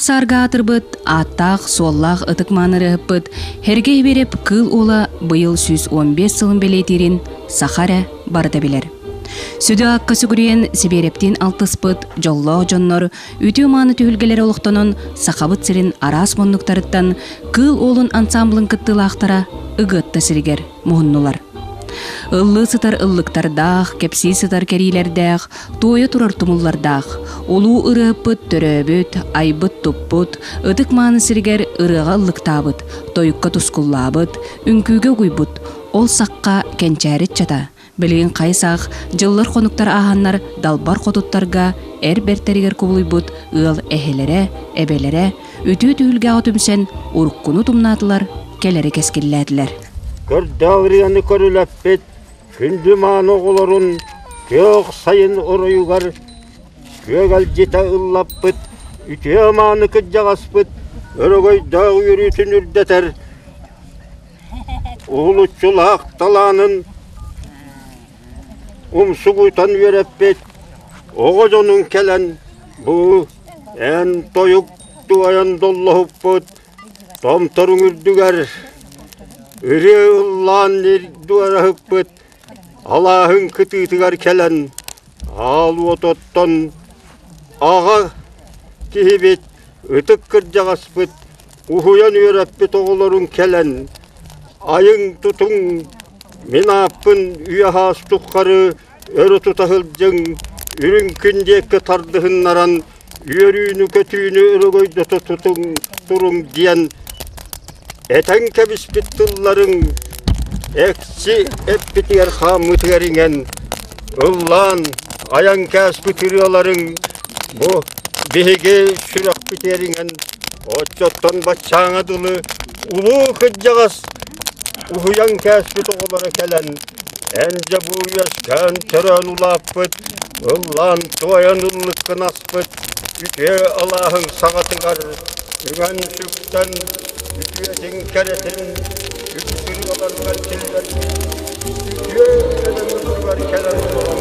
Арсарга атырбыт, аттақ, соллақ, ытык маныры ыппыт, херге береп кыл ола быйыл 115 сылын белетерин Сахара барыда билер. Сүді аққа сүгірен Сиберептен алтыспыт, жоллоқ жоннор, үті маны түйілгелер олықтанын сақабыт сирин арас моннуктарыттан кыл олын ансамблын кыттылақтара ыгытта сиригер мұхыннулар. Ыллы сытар ыллыктардақ, кепси сытар керилердәқ, тойы турар тумуллардақ, олу ырыппыт, төрөбүт, айбыт туппут, ытык маны сиригер ырыға ыллыктабыт, тойыққа тускуллабыт, үнкүүгө куйбут, ол саққа кенчәрит чата. Білген қайсақ, жыллар қонуктар ағаннар далбар қотуттарға әрбертерігер кубулуйбут, ыл әхелері, әбелері, үті түйілге атымсен ұрыққыны тумнатылар, келері кескілләділер. Көрдәврияны көріләппет, күнді маны оғылырын, көк сайын ұрыюғар, көгәл жета ұллаппыт, үте маны күджағаспыт, өрігөй дағы үрітін үрдетер, ұлытшылақ таланын, ұмсығуйтан вереппет, оғызының келен, бұ, ән тойық дуаян доллахыппыт, томтырың үрдігер, Үрі ұллан дуарахыппыт, Аллахын күтітігар келен, ал ототтан аға кейбет, үтік кіржағаспыт, ұхуян өрәппет оғыларын келен, айың тұтың, мен аппын үйахас тұққары, өрі тұтахылжың, үрін күндекі тардығыннаран, үйерүйіні көтүйіні өрігөйді тұтың тұрың диен, Этен кебіспіттілларын әксі әппітігер қамытығерінген ұллан аян кәс бүтіріоларын бұ бейге сүрек бітерінген отчоттан батчаңадылы ұлы күджағас ұхыян кәс бүтіғылары кәлін әнже бұ ескән түрен ұлаппыт ұллан туаян ұллыққын аспыт үте Аллахың сағатығар үген сүктен Ütüyetin keretin, ütüsünü olanlar kirler, ütüye ödemürler keler olan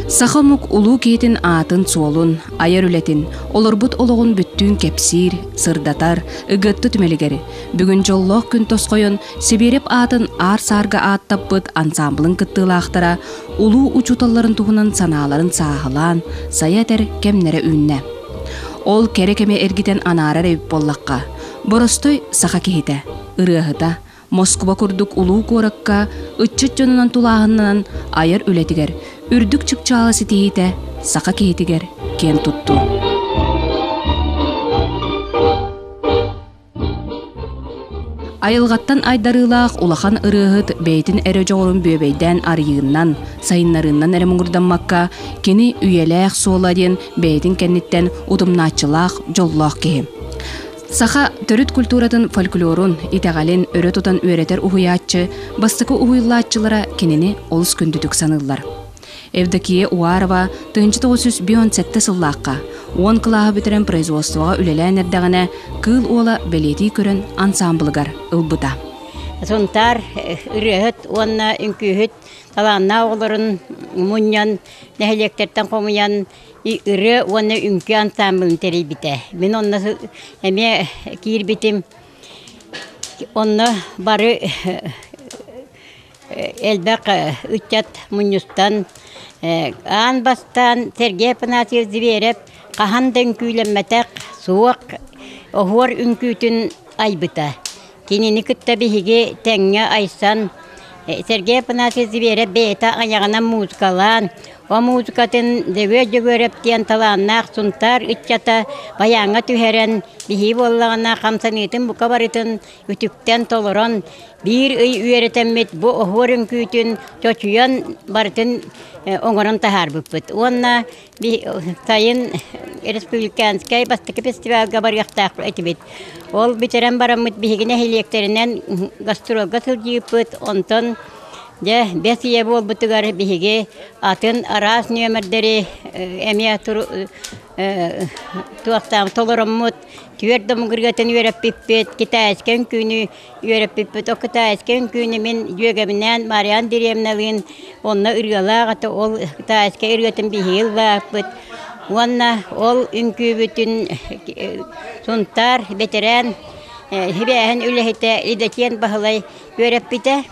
Сахамук улу кейтин атын суолун, айар үлетин, олорбут олоғын бүттүүн кепсир, сырдатар, ыгытты түмелигери. Бүгін жоллоқ күн тосқойын, Сибереп атын ар-сарга аттаппыт ансамблын кыттылақтара, улу учуталларын туғынан саналарын сағылан, саятер кемнере үнне. Ол керекеме эргитен анарар эбип боллаққа. Боростой саха кехите, ырыахыта, Москва курдук улуу коракка, ытчыт жонунан тулағыннан айар үлетигер, үрдүк чыкчааласы тихите, саха кехитигер, кен тутту. Айылғаттан айдарылақ улахан ырыхыт бейтін әрі жоғырын бөбейден арыйыннан, сайынларыннан әрі мұңырданмаққа кені үйеләқ соладен бейтін кәнниттен ұдымнатчылақ жоллақ кеем. Саха төрүт культуратын фольклорун итәғален өрі тұтан өретер ұхуятчы, бастықы ұхуйлатчылара кенені олыс күндүдік санылар. Евдокия Уарова 1997 сыллаққа, 10 кылағы бітерен производствоға үлелән әрдіғіне кыл ола белети көрін ансамблыгар ұлбыта. Сонтар үріғіт, онна үнкүйіт, таланна оғылырын мұньян, нәхелектерден қомыян, үрі онна үнкі ансамблын тәрей біті. Мен онна әме кейір бітім, онна бары әлбәқ үтчат мұньюстан, аан бастан Сергей Панасьев зібереп, қахандың күйлемметек суық оғыр үнкүйтін айбыта. Кенені күтті бігіге тәңе айсан Сергей Панасьев зібереп бейта аяғынан музыкалан, O muzikatın devece göreptiyen talannak suntar içata bayanga tüheren bihi bollağına kamsanitin bu kabaritin ütükten toloran bir üyeretemmet bu ohorun kütün çoçuyan baritin oңорон tahar buput. Onna bir sayın Respublikanskay bastıkı festivalga barıqtaq etibit. Ol biteren baramıt bihigine heliyekterinden gastrolga sılcıyıpıt. Ondan de besiye bol butugar bihige atın aras nömerderi emiya tuaqtam toloramut tüyerdam gırgatın yörep pippet kitaysken künü yörep pippet o kitaysken künü min jögeminden Marian Diremnalin onna ırgala ata ol kitayske ırgatın bihil vapıt onna ol ünkü bütün suntar veteran hibehen ülehete idetiyen bahalay yörep bite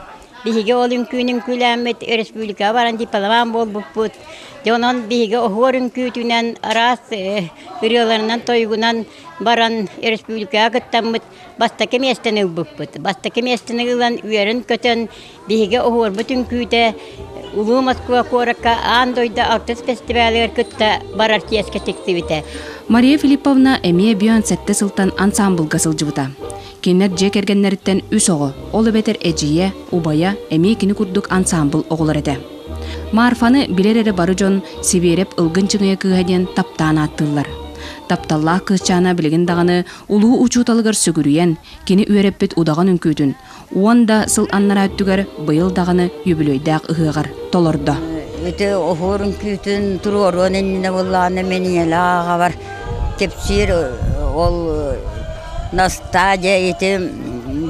bihige olun künün külamet Respublika varan dipalaman bol buput. Jonon bihige ohorun kütünen aras üryalarından toygunan baran Respublika gıttamıt bastaki mesteni buput. Bastaki mesteni yılan üyerin kötün bihige ohor bütün küte Ulu Moskva koraka andoyda artist festivaller kıtta barar tiyeske tektivite. Мария Филипповна эмие бүйөн сетте сылтан ансамблга сылжыбыта. Кинер жек эргеннерitten үс оғы, ол бетер эжие, убая, эмие кини курдук ансамбл оғылар эте. Марфаны билер бары жон сибереп ылгын чыңыя кыгаден таптаана аттылар. Тапталлах кычана билеген даганы улуу учуталыгар сүгүрүйен, кини үереппет удаган үңкүтүн. Уонда сыл аннара өттүгер быйыл даганы юбилейдак ыгыгар толордо. Öte ohorun kütün turuorun ennine bollağına meniyelağa var. Tepsir ol nostalgia etim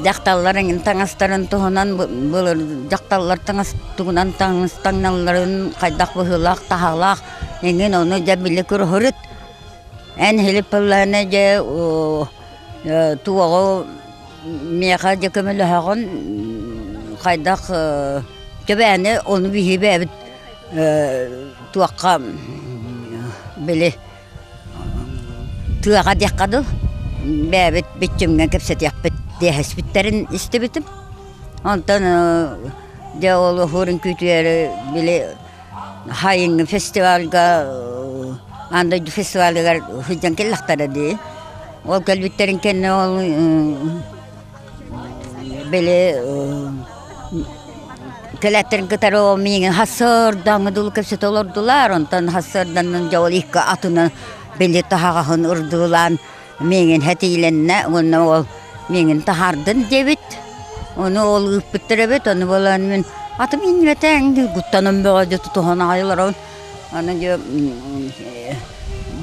daktalların tangastarın tuhunan bulur daktallar tangastugunan tanganların kaydak bıhılak tahalak engin onu jabili kurhurut en helipallana je tuğu miyaqa jekemelahağın kaydak jabani onu bihibe tuaqqa bile tuaqa diqqadu bebet bitchimgen kepset yapbet dehesbitlerin istebitim ondan de ol horun kütüyeri bile hayın festivalga anda festivalga hıcan kellaqtara di ol kelbitlerin kenne ol bile Keletlerin kıtarı o minin hasırdan dolu kepset olurdular. Ondan hasırdan jawal ikka atını belli tahağın urdulan minin hetiylenne onu ol minin tahardın debit. Onu ol ıpbittirebet onu bolan min atı min veten guttanın böyle tutuğun aylar on. Onu jo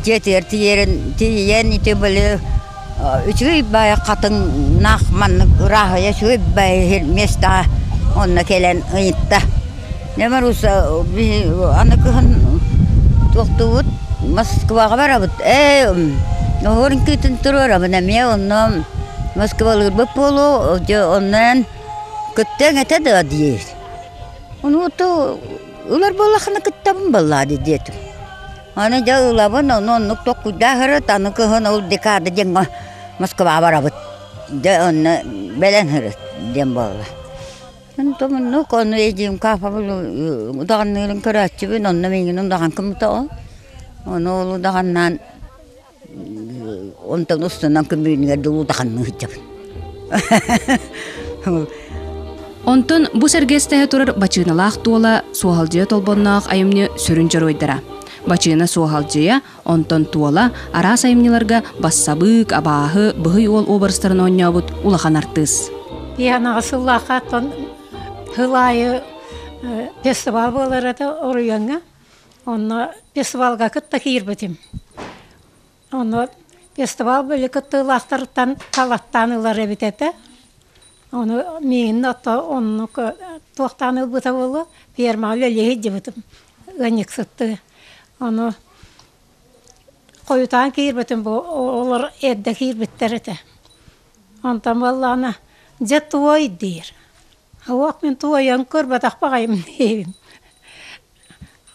jeter tiyen ite böyle üçü baya katın nahman rahaya şu baya mesta Onna kelen ıyıtta. Ne var olsa bir anakın doktor Moskva'ya varabıt. Horun kütün turur ama ne ondan Moskvalı bir polo ondan kütten ete de diye. Onu to ular bolakını kütten balladı diyetim. Ana jauhlaban onu doktor harat anakın ol dekada jeng Moskva'ya varabıt. De onna belen harat dem balla. Entonces no cuando ella kafa bulu daganların karaçı ben onunla menginin dagan kımta onu olu dagandan ondan üstünden kümüğüne dolu daganını hıcap. Ondan bu sergeste turar bachınalaq tuola suhalcıya tolbonnaq ayımını sürüncer oydara. Bachına suhalcıya ondan tuola aras ayımnilarga bassabık abahı bıhıy ol obarıstarın oynayabut ulahan artız. Yana asıllaqattan hılayı festival bolara da oruyanga. Onu festivalga kıtta kirbetim. Onu festival böyle kıtta laqtarıttan talattanılar ebitete. Onu minin ata onu tuaqtanı bıta bolu firma lelehi jibitim. Ganyık sıttı. Onu koyutan kirbetim bu olar edde kirbetterete. Ondan vallana jet toy dir. Hawak min toy yankır batak bakayım diyeyim.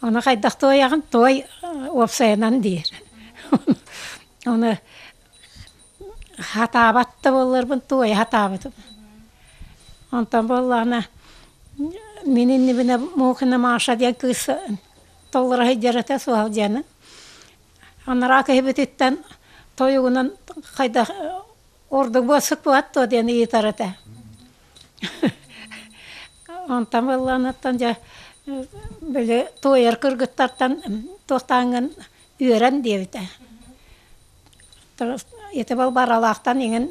Ona kaydak toy yakın toy opsayanan dir. Onu hatabattı bollar bun toy hatabatım. Ondan vallana minin nibine muğkina maşa diye kısa толлара хеджерете суал жаны. Анара кебететтен тойугунан кайда ордук босук бат то дени итарата. Онтан балланаттан жа böyle toyar kırgıtlardan tohtangın öğren devde. Ete bal baralaqtan ingen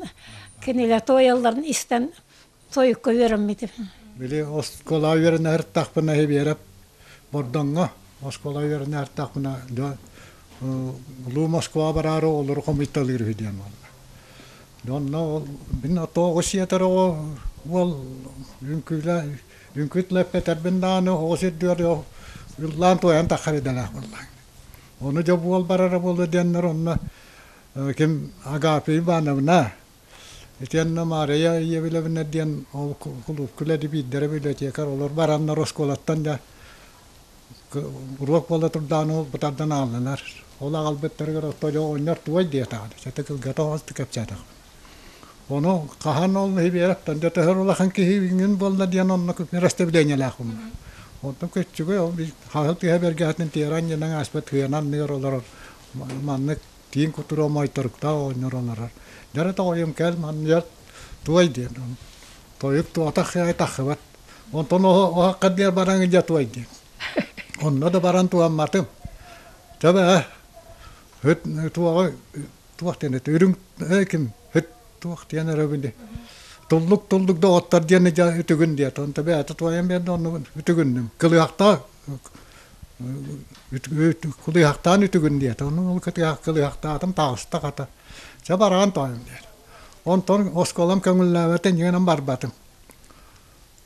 keneler toyalların isten toyukka öğrenmedi. Bile oskola öğren her takpına heberep bordanga oskola öğren her takpına da lu Moskva bararo olur komitalir hediyen var. Donna binna to osieter o wal ünküla ünkütle peter bindano osit diyor yo lan to enta kharidala wallahi. Onu jabwal barara bol denner onna kim agapi banavna etianna maraya yevile benedian o kulub kuledi bidere bile tekar olur baranlar oskolattan da ruok bola turdano batadan alnalar. Ola albetler tojo oynar tuay diye tadı. Setekil gato hastı kapçada. Onu kahan ol hiberap tanda tehrola hanki hingin bolla diyan onna reste bilenya lakum. Ondan küçük o halti haber gatin tiran yanang aspet hyanan nerolar mannek tin kuturo moitorukta oynarolar. Dara toyum kel man yat tuay diye. Toyuk tu atak ay takhabat. Ondan o kadar barang jatuay diye. Ondan da baran tuam matem. Tabii hüt tuahtinet ürün kim hüt tuahtiene rövünde tulluk da ottar diye ja ütügün diye ton tabii ata tuayem ben onu ütügündüm kılıyakta kılıyaktan ütügün diye onu kılıyakta adam tağısta kata jabaran toyem diye onton oskolam köngülleveten yenem barbatım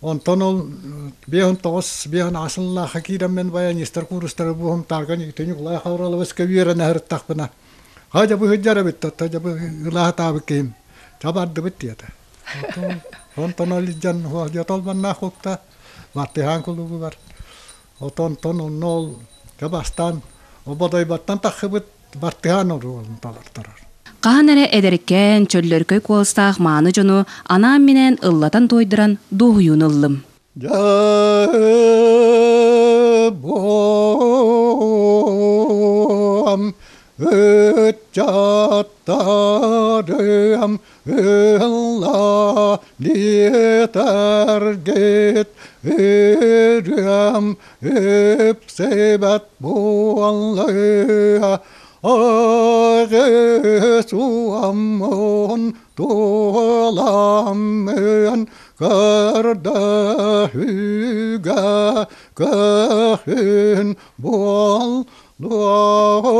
onton ol bihan asıllah hakidam men bayan ister kurustar buhum targan iteni ulay hawralı veskavira nehir takbına haja bu hujjara bitta haja bu ulah tabikim jabardı bittiyata onton ol jan ho jotol banna hokta matihan kulugu var onton nol jabastan oboday battan takhbit matihan ol talar Qahanere ederken çöllörköy kolstaq maаны jonu anam menen ıllatan toyduran dohuyun ıllım. Jabom ötjattarım Allah yeterget erem öpsebat boğanlığa Ağesuamon tolamön karda hüga kahün bol doğam.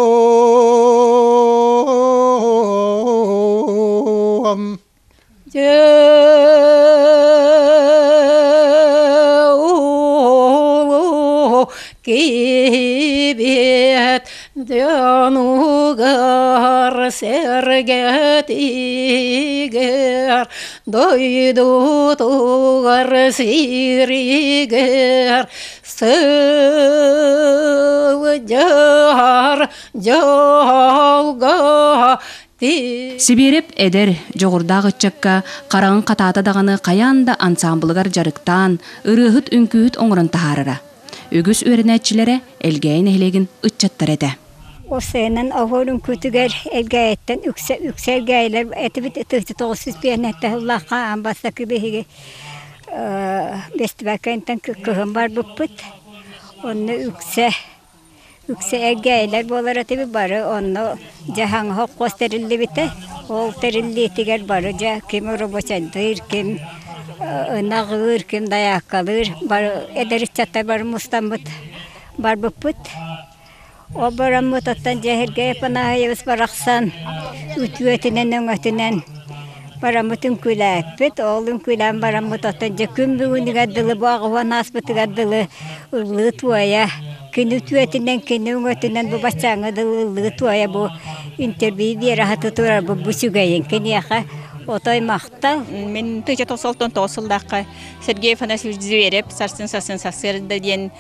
Kibet danugar serget iger doydu tugar siriger sığjar jalga Сибереп эдер жоғырдағы чакка қарағын қататы дағаны қаянда ансамблыгар жарықтан, ырыхыт үнкүйіт оңырын тахарыра. Үгіс өрінәтчілері әлгейін әлегін үтчаттар еді. Осыйынан ауырын күтігер әлгейттен үксел гейлер әтібіт тұқты тоғысыз бейнетті Аллахқа амбаса кібеге бестібәкәйінтен күхім бар бұппыт. Оны үксе әлгейler болар әтібі бары, оны жағаңы хоқ қос тәрілі біті. Ол тәрілі етігер бары, кім ұрыбочадыр, кім ынағыр, кім даяққалыр. Әдәріс чаттар бары мұстамбыт бар бұппыт. Ол барамыт оттан жәхірге панағайыбыз барақсан, үтіөтінен өңөтінен барамытын күләппіт. Ол күлән барамыт оттан жәкүн бүгінігі адылы, бағуан аспытығы адылы ұлы туая. Күн үтіөтінен, күн өңөтінен бұл бачаңы ұлы туая бұл интербей бері хаты тұрар бұл бүсігейін. Кенеға отой мақтал. Мен 1999 Сергей Афанасьевич Зверев, сарсын сасырды ден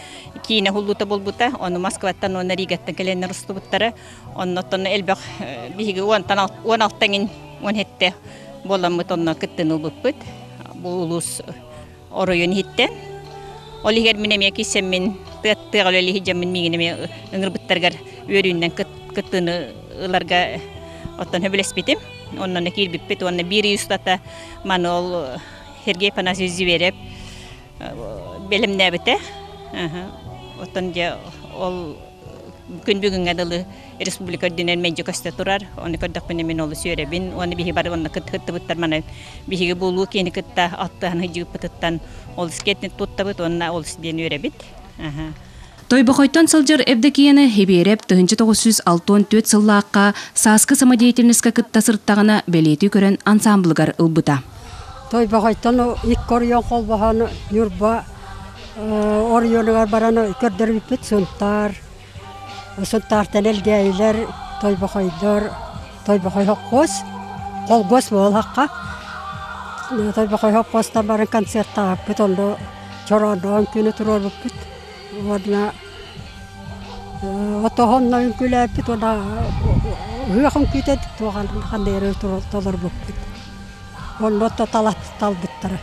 кейіне хуллута болбута, оны Москваттан, оны Ригаттан келені рұстыбыттары, оны әлбәқ бігі 16-таңын 17-те боламыт, оны күттін ұлбыппыт, бұл ұлыс оройын хиттен. Ол егер менеме кесем мен tığaleli hicamın migine ıngır bittergar öründen kıttını ılarga ottan höbülesbitim. Ondan ekir bipit ondan bir ustata manol herge panas yüzü verip belimne bite. Ottan ja ol bugün adalı Respublika dinen meja kasta turar. Onu kadar benim olu söylebin. Onu bihi bar onu kıttı bitler mana bihi bulu kini kıtta attan hıcı pıtıttan ol sketnet tuttabıt onu ol sideni örebit. Тойбохойтон сылжыр эвдекиені хебереп 1964 сыллааққа саскы самодеятельностька кытта сырттағына белеті көрін ансамблыгар ылбыта. Тойбохойтон иккорьон қолбаханы юрба орионыгар бараны көрдірбіппет сұнтар. Сұнтартан әлгейлер тойбохойдор, тойбохой хоққос, қолғос бол хаққа. Тойбохой хоққостан барын концерт тағаппет, онды чорондан күні тұрор бұппет. Одна отохонна күләппет, ода хүйақын күйтет, тоған қандайры толыр бұппет. Онды отта талбыттыры.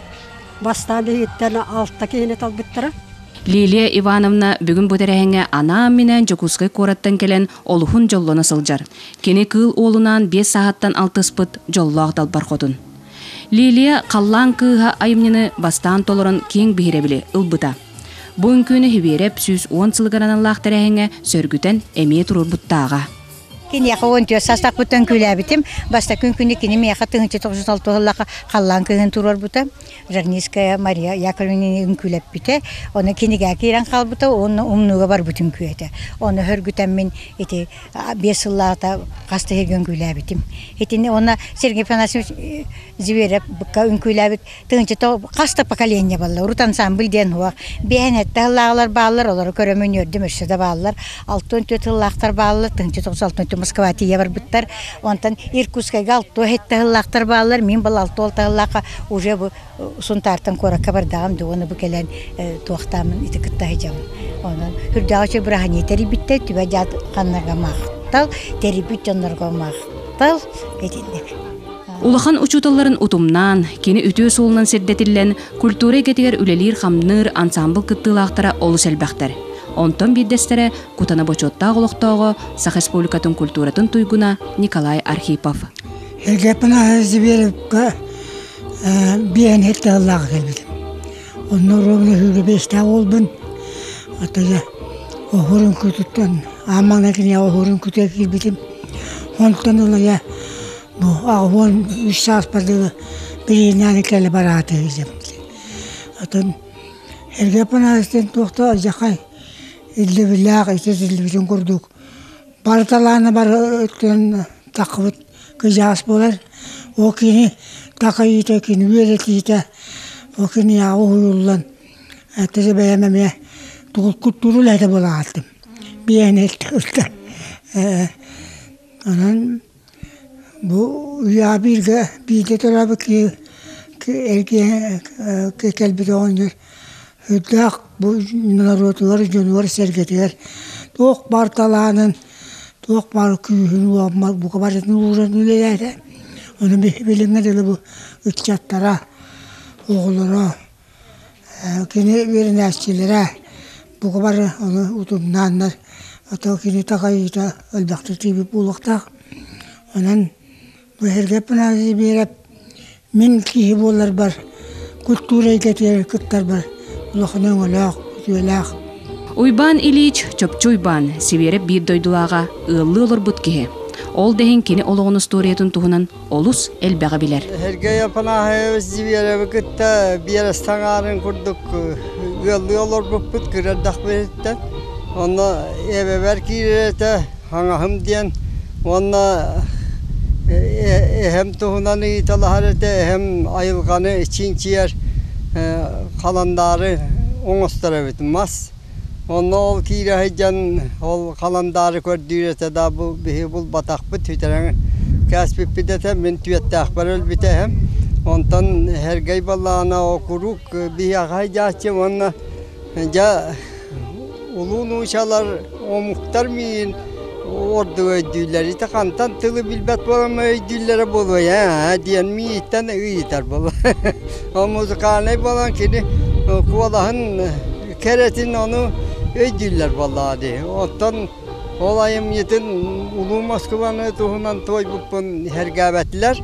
Бастан егіттен алтта кейіне талбыттыры. Лилия Ивановна бүгін бұдырәңе ана менен жокускай кораттан келен олухун жоллона сылжар. Кені кыл олунан 5 сағаттан 6 спыт жоллақ далбар қодын. Лилия қаллан кыға айымнені бастан толырын кең бейребілі ылбыта. Бұн күні хибереп 10 сылғаранан лақтырәңе сөргүтен әме тұрыр бұттаға. Кини яха 14 састак бутан күләбитим. Баста күн кини мияха 1996 елларга каллан кыгын турар бута. Жарниская Мария Яковлевна күләп бите. Оны кинигә кирән калбыта, оны умнуга бар бутын күәтә. Оны хөргүтәм мен эти 5 елларда каста һәгән күләбитим. Этине оны Сергей Панасович зибереп букка күләбит. Тынчы каста поколение баллар. Рут ансамбль ден хуак. Бәһәнәт таллар баллар, алар көрәмен йөрдем, эшдә баллар. 64 елларда баллар, 1996 Москва тие бар биттер. Онтан Иркутская галто хетте лахтар баллар, мин бал алты лаха уже бу сунтартан коракка бардагам да оны бу келен токтамын итикитта хижам. Онан хүрдагычы брахани терибитте түбәҗат каннарга мактал, терибиттоннарга мактал этиндек. Улахан учуталларын утумнан, кені үтөө солунан сердетилен культура кетигер үлелир хамныр ансамбл кыттылактара олус элбәхтер. Онтон биддестере кутана бочотта голоктоого Сах Республикатын культуратын туйгуна Николай Архипов. Эгепна зиберепка биен хетте Аллах келбидим. Онно ровно хүлө бешта олбун. Атага охорун күтүттөн аманакине охорун күтө келбидим. Онтон улая бу агон 3 саат бардыгы биринен келе бараты дизем. Атын эгепна стен тохто жакай illi billah illi kurduk. Bartalana bar ötken takıbıt kıjas bolar. O kini takayita kini veretite. O kini yağı huyullan. Atese beğenmemeye kutturulete bolattım. Biyenet usta. Anan bu ya bir de tarafı ki erkeğe kelbi de oynuyor. Hüddak bu narotlar jönür sergetiler. Tok bartalanın, tok bar kühün bu kadar nurun ülelerde. Onu bilimler bu ıçattara, oğullara, kini verin eşçilere bu kadar onu utumlanlar. Hatta kini takayıda elbette tibi bulukta. Onun bu herkepine zibirep min kihi bollar bar, kulturayı getirir kıtlar bar. Уйбан Ильич чөпчуйбан сибереп бир дойдулага ыллы олор бут кеhe. Ол дехин кини ологон историятын туһунан олус элбеге билер. Herge yapana heves zibere bitta bir stangarın kurduk. Illı olor buput kırdak veretten. Onda eve verkirete hangahım diyen onda hem tuhunan italaharete hem ayılganı içinciyer kalandarı oňostara bitmez. Onda ol kirahjan ol kalandarı kördürete da bu bihi bul batak bit hüteren kasbip bidete min tüyette akbarıl bite hem ondan her gayballana okuruk bihi hajatçı onna ja ulun uşalar o muhtar min ordu ödülleri de kantan tılı bilbet bolam ödüllere bolu ya diyen mi itten iyitar bolu. O müzikane bolan kini kuvalahın keretin onu öydüller vallahi de. Ondan olayım yetin Ulu Moskva'nı tuhunan toy bupun hergabettiler.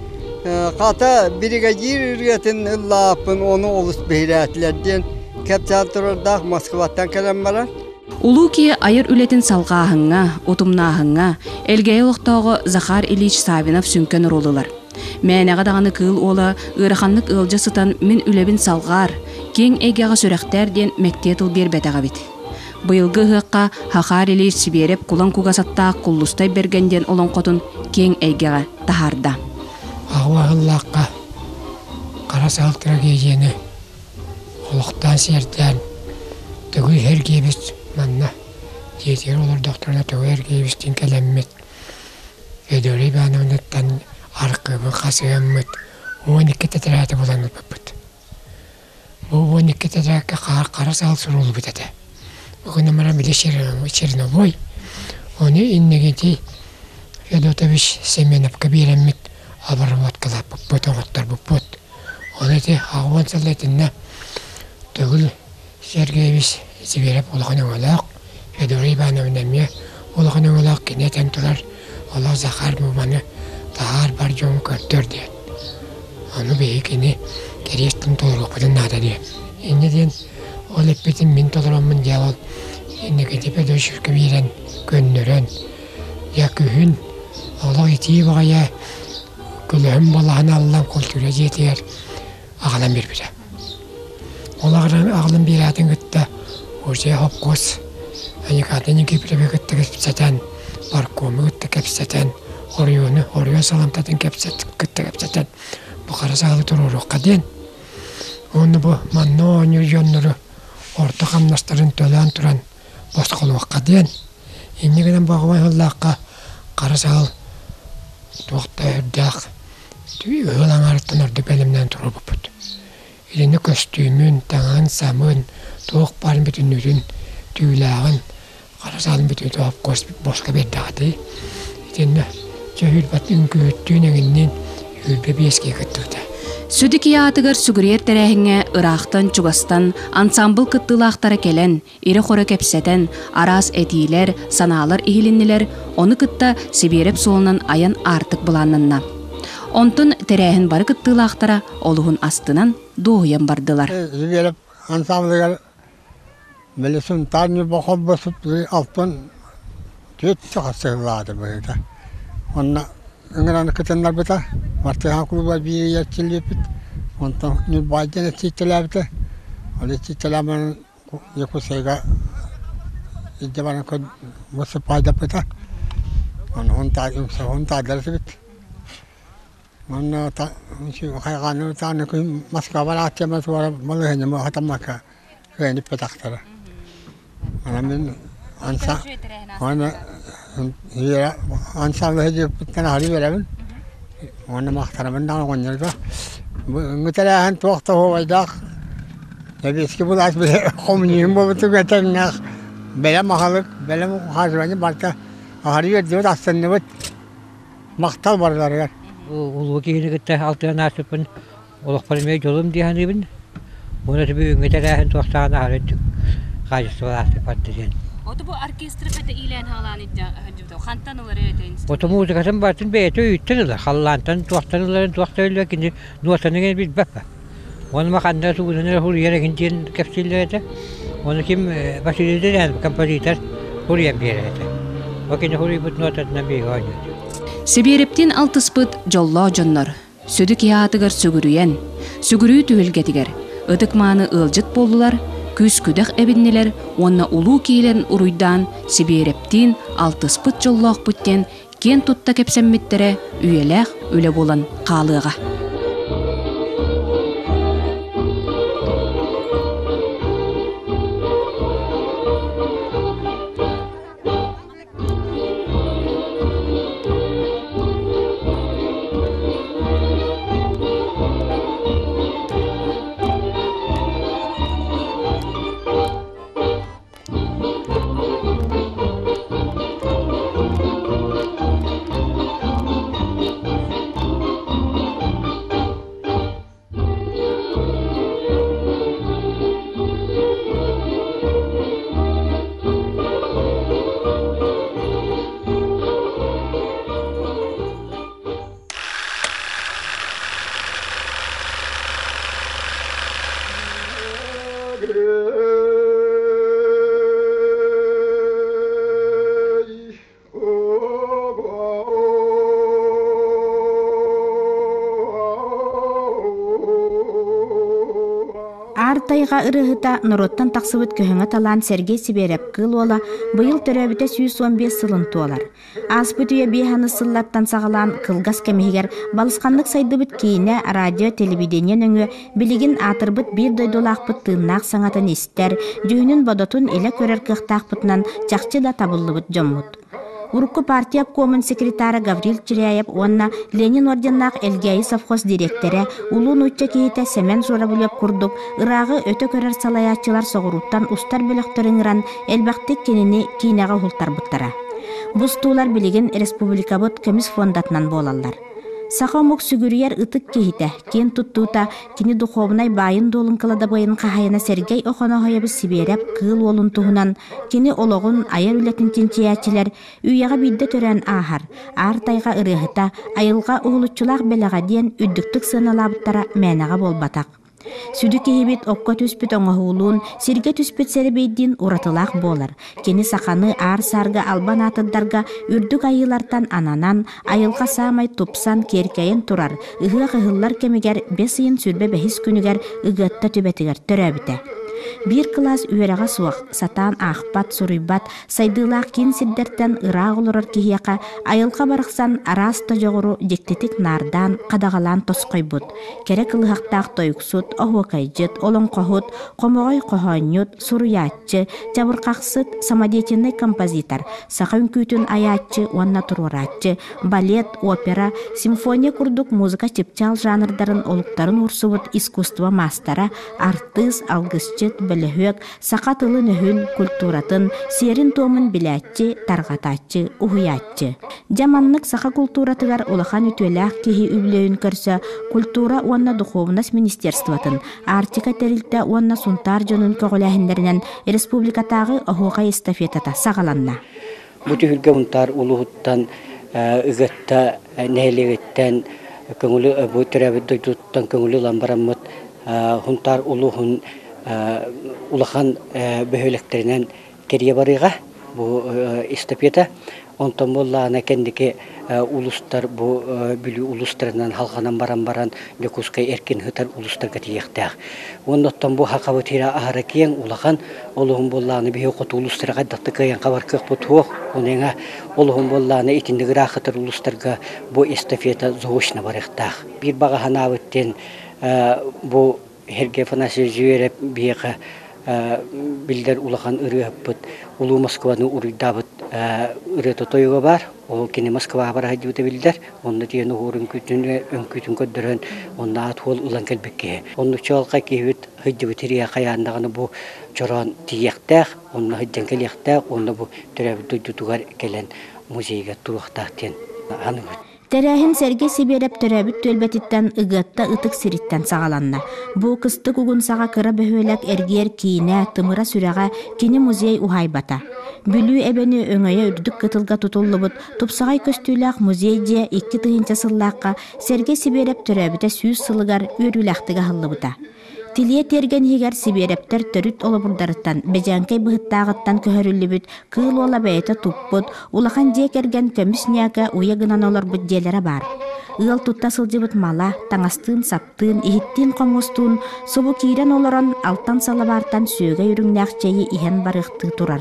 Kata biriga yürüyetin ıllapın onu olus beyretlerden kepçaltırırdak Moskva'dan kelen baran. Улуу ки айыр үлетин салгаахыңа, утумнаахыңа, элгей олохтоого Захар Ильич Савинов сүнкөн урулулар. Мәнеға дағаны кыл ола, ыраханлык ылжа сытан мен үлебин салгаар, кең эгеға сүрәхтерден мәктетіл бер бәтіға бит. Быйылғы хыққа Захар Ильич сибереп кулан кугасаттаа куллустай бергенден олон қотун кең эгеға тахарда. Ағуағыллаққа қарасал трагедияны олықтан серден түгіл хергебіс манна диетер олар докторына түгіл хергебістен кәлеммет өдөрей бәнуынеттан арқыбы қасығыммет 12 тетірәті болан өпіппіт. Бұл 12 тетірәкі қарасал сұрулы бітеді. Бұғын амара біле черновой оны иннегенті Федотович Семеновқа береммет обработкалап бұппыт оңыттар бұппыт. Оны де ағуан салетінна түгіл Сергеевич Сибереп олғаны олақ, Федорей Ивановнаме олғаны олақ кенетен тұрар, олақ Захар мұманы тағар бар жоң көрттір дед. Оны бейкені керестің толырғы бұдын нада дед. Енеден ол еппетін мен толырамын де ол, енегеде пәді жүркі берен көннерен, я күйін, олақ етей бағая күлім болағын алылан қолтүре жетер, ағалан бербеді. Олағыран ағылын берәдің күтті, Уже хопкос, они катани кипребе кепсетен, паркомы кепсетен, орён саламтатын кепсетен, бухарасалы туруру каден. Оны бу манно нюрьоннуру, орта камнастарын төлөн туран, босқолуақ каден. Иннегенен бағуай хыллаққа қарасал тоқта өрдақ, өлан арыттан орды бәлімнен тұру бұпыд. Илені көстүймін, таңын, самын, тоқ барын бүтін үрін, түйілағын, қарасалын бүтін тоғып қос босқа бердағады. Етені жүйіл бат үнкі өттүйін әңіннен үйілбе беске күттіғді. Сүді киятығыр сүгірер тәрәхіңе ырақтан, чугастан, ансамбыл кыттылақтары келен, ири қоры кепсетен, арас әтейлер, саналар ихиліннелер, оны кытта сибереп солынан аян артық бұланынна. Онтын тәрәхін бары кыттылақтара олығын астынан доғыян бардылар. Сибереп ансамблыгар Meles'in tarihini bakıp basıp alttan tüyet çıkartıyorlardı böyle. Onunla İngilizce kıtanlar biter. Martıhan kulübü bir yetçiliği bit. Ondan ne bayden çiçekler biter. Öyle çiçekler ben yakusayga İcabana kod nasıl payda biter. Onun tadları bit. Onunla şu hayvanı tane ki maskara atacağımız var malıhını mı hatamakka. Köyünü petaktara. Anamın ansa, ona yere ansamda hece bitken hali veremin. Ona mahtaramın da oynardı. Mütelahan tuğta hovaydak. Tabi eski bulaş bile komüniyim bu bütün getirnek. Bele mahalık, bele muhazırani barka hali verdiyor aslında bu mahtal varlar ya. Ulu kihini gitti altına nasipin oluk parmaya yolum diye hanibin. Ona tabi mütelahan tuğtağına halettik. Kayısı var patlıcan. Oto bu orkestra pete ilan halanıca hacıda xantan olar ereteyin. Oto muzikasın batın beyte üttenler. Hallantan tuğtanların tuğtayla kindi nuatanın bir bapa. Onu makanda suğunlar huriye rekintin kapsillerde. Onu kim başıydı kompozitör huriye beredi. Vakit huriye but nuatanın bir oynadı. Sibireptin altıspıt jollo jonlar. Södük yatıgır sügürüyen. Sügürü tüvelgetiger. Idıkmanı ılcıt boldular. Küs küdek ebinneler, onna ulu kiylerin uruydan Sibireptin altıspıt jolloq bütten ken tutta kepsemmittere üyelek öle bolan qalığa. Артайга ырыгыта Нороттан тақсыбыт көһөңө талан Сергей Сибереп кыл ола быйыл төрөбүтэ 115 сылын туолар. Аспыт үйе бейханы сыллаттан сағалан кылгас кемигер балысқанлык сайдыбыт кейіне радио, телевидение өңі билигин атырбыт бир дойдолақпыт тыыннақ саңатын истер, дүйінін бодотун иле көрер кықтақпытынан чақчы да табыллыбыт жоммут. Урукку партия комын секретары Гаврил Чиряев, онна Ленин орденнақ Элгейи совхоз директоры, улун учча кейте Семен Жорабулеп курдук, ырагы өтө көрер салаячылар соғыруттан устар бөлөктөрүңран элбактык кенини кейнеға хултар буттара. Бустуулар билигин республикабыт көмүс фондатынан болалар. Сахамук сүгүрүер ытык кейте, кен туттуута, кини духовнай байын долун кылада байын қахайына Сергей Охонохоебы Сибереп кыл олун туһунан, кини ологун аяр үлетін тинчиячилер, үйяға бидде төрен ахар, артайға ырыхыта, айылға уғылучулақ белаға ден үддіктік сыналабыттара мәнәға болбатақ. Сүді кейбет оққа түспіт оңағылуын, серге түспіт сәрібейдін ұратылақ болар. Кені сақаны ар-сарга албан атыдарға үрдік айылартан ананан, айылға самай тупсан керкейін тұрар. Үғық ұғылар кемігер 5 йын сүрбе бәхіс күнігер үгітті түбетігер төрәбіті. Bir класс үйераға суақ, сатан ақпат, суруйбат, сайдылақ кен сиддерттен ырaq олырар кихияқа, айылға барықсан араста жоғыру дектетік нардан қадағалан тосқой бұд. Керек ылғақтақ тойықсут, оғуқайжыт, олон қоғыт, қомығай қоғанют, суруятчы, жабырқақсыт, самодетенный композитор, сақын күйтін аятчы, онна тұруратчы, балет, опера, симфония күрдік музыка чепчал жанрдарын олықтарын урсуыт искусство мастера, артыс, алгысчы, біліхөк, сақатылы нөхін, культуратын, серин томын біләтчі, тарғататчы, ұхуятчы. Жаманлык сақа культуратыгар улахан үтөләк кеһи үблөйін көрсө, культура уанна духовнас министерствотын, артика терилте уанна сунтар жонун көғіләхіндерінен республикатағы оғуға эстафетата сағаланна. Бұты хүрге ұнтар улуғыттан, үгітті, нәйлегеттен, көңілі бұй түрәбіді тұттан көңілі ламбарамыт, ұнтар улуғын улахан бөхөлектеринен керие барыга бу эстафета онтон боллаана кендики улустар бу бүлү улустарынан халганан баран лекускай эркин хытар улустарга тиектак ондоттон бу хакабытыра ахаракиен улахан олугун боллааны бихи кот улустарга даттыкаян кабар кык бутуок онега олугун боллааны итиндигира хытар улустарга бу эстафета зоочна барыктак бир бага ханабыттен бу Herge fanası jüyerep biyaqa bilder ulakan ırıhıppıt, Ulu Moskva'nın urudabıt ırıhıtı toyuğa var. O kini Moskva'ya var hacıbıta bilder. Onda diyen uğurun kütün köddürün, onda atol ulan kelbekke. Onda çoğalqa kehüt hacıbıta riya kayandağını bu çoran tiyaktaq, onda haccan keliyaktaq, onda bu türebi tutugar gelen muzeyga turuqtaqten anımıt. Тәрәһин Сергей Сибереп төрәбіт төлбәтіттен ұғытта ұтық сиріттен сағаланна. Бұ қысты күгін саға кыра бөхөләк әргер кейіне, тымыра сүрәға кені музей ұғайбата. Бүлі әбәні өңәйе үрдік қытылға тұтылыбыт, тұпсағай көстүйләқ музейде 2 тыгынча сыллаққа Сергей Сибереп төрәбіті 100 сылығар өріләқтіға ғылыбыта. Тилие терген хигер Сиберептер төрүт олабурдарыттан, бежанкай быхыттағыттан көхөрүллүбүт, кыл ола бәйті туппут, улахан дие керген көміс няка уягынан олар бұд делері бар. Ыл тутта сылжыбыт мала, таңастын, саптын, ихиттин қомустун, собу кирен оларан алтан салабартан сөйге үріңнәқчейі ихен барықты турар.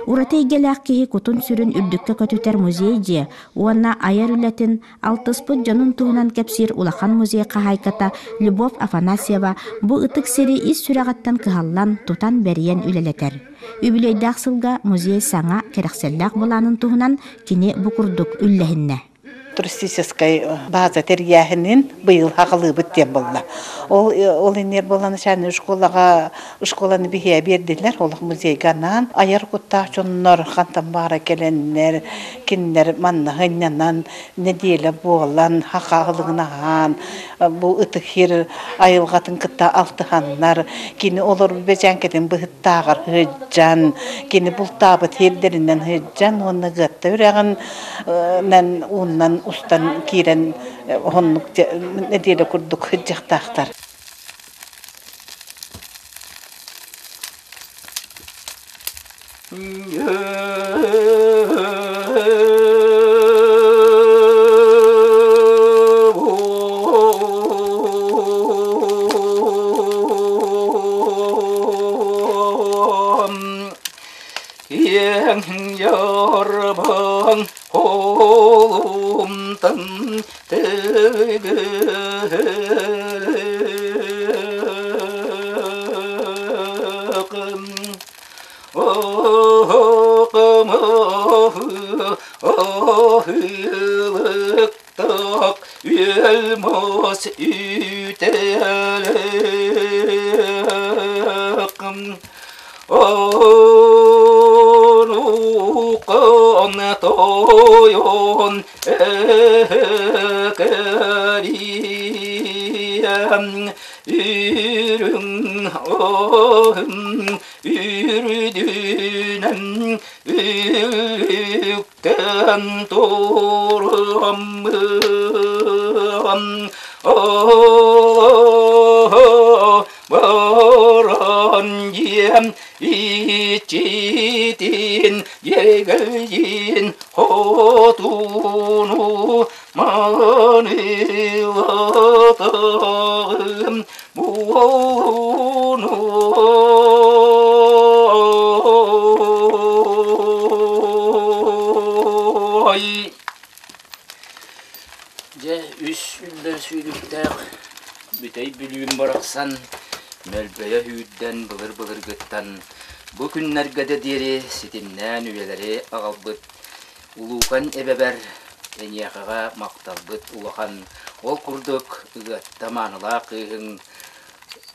Ураты игеләк кеһи кутун сүрін үрдікке көтүтер музейде, уанна аяр үлетін алтыспыт жонун туһунан кепсир улахан музей қахайката Любовь Афанасьева бу ытык сири ис сүрәғаттан кыһаллан тутан бәриен үлелетер. Үбілейдәк сылга музей саңа керекселләк буланын туһунан кини букурдук үлләһинне. Туристической база тергяхинин быйыл хакылы биттен болла. Ол инер боланы шаны школаны бихе бердилер, олық музейганан, аяр кутта чоннор хантан бара келеннер, киннер манна хыннанан, неделе болан, хакалыгынан, бу ытыхир айылгатын кытта алтыханнар, кини олар бежанкеден быхыттагар хыджан, кини бултабыт хердеринен хыджан, онны гытта үрәгін уннан Ustan kiren honnuk nedile kurduk hıcıqtaqtar. 던던 흙떡 율모스 유대лек 누건 도연 에거리암 유릉 유르드는 육간 도름 머런지암 이치딘 예걸진 호두누 마늘어덕음 무오누 이제 üstünde süydükler bütey bülüğün baraksan melbeye hüydden bılır gıttan bu günlerge de deri sitinden üyeleri ağalbıt ulukan ebeber eniyakağa maktalbıt ulakan ol kurduk ıgatta manıla kıyın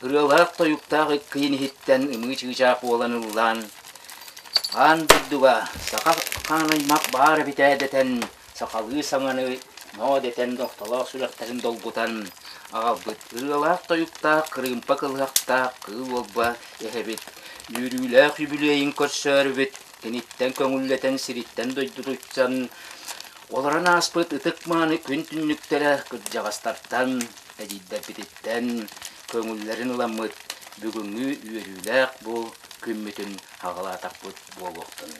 ırılak toyuktağ kıyın hitten ımı çıkacak olanılan an budduga saka kanaymak bağır bitedeten sakalı sananı no deten doktala sürekterin dolgutan ağalbıt ırılak toyukta kırımpa kılgakta kıl olba ehebit yürüylek yübüleyin körsörübüt kenitten köngülleten siritten doydurutsan olaran aspıt ıtıkmanı gün tünnüktere kırcağastartan edidde bititten köngüllerin ılamıt бүгүнгү үйөрүлэк бу күммүтүн хагалатакпыт болуктун.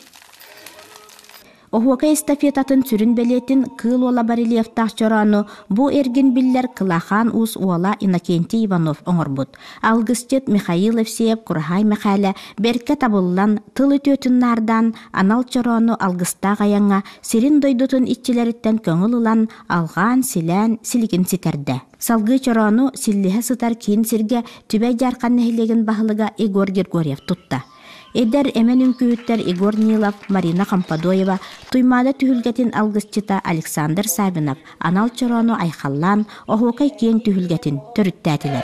Оhuaka estafetатын сүрін белетін кыл ола барелиевтақ чорану бу эргин биллер Кылахан ус уола Иннокентий Иванов оңорбут. Алгыстет Михаил Евсеев Курахай Михайле берке табыллан тыл өтөтүннардан анал чорану алгыстақ аяңа сирин дойдутун итчилеріттен көңіл улан алған силен силигин ситерді. Салгы чорану силлиhe сытар кийин сирге түбе жарқан нехилеген бахылыга Егор Григорьев тутта. Эдер эмен үңкүүттер Егор Нилов, Марина Кампадоева, туймада түһүлгетин алгысчыта Александр Сабинов, анал чорону айхаллан, охуакай кийин түһүлгетин төрүттәтилер.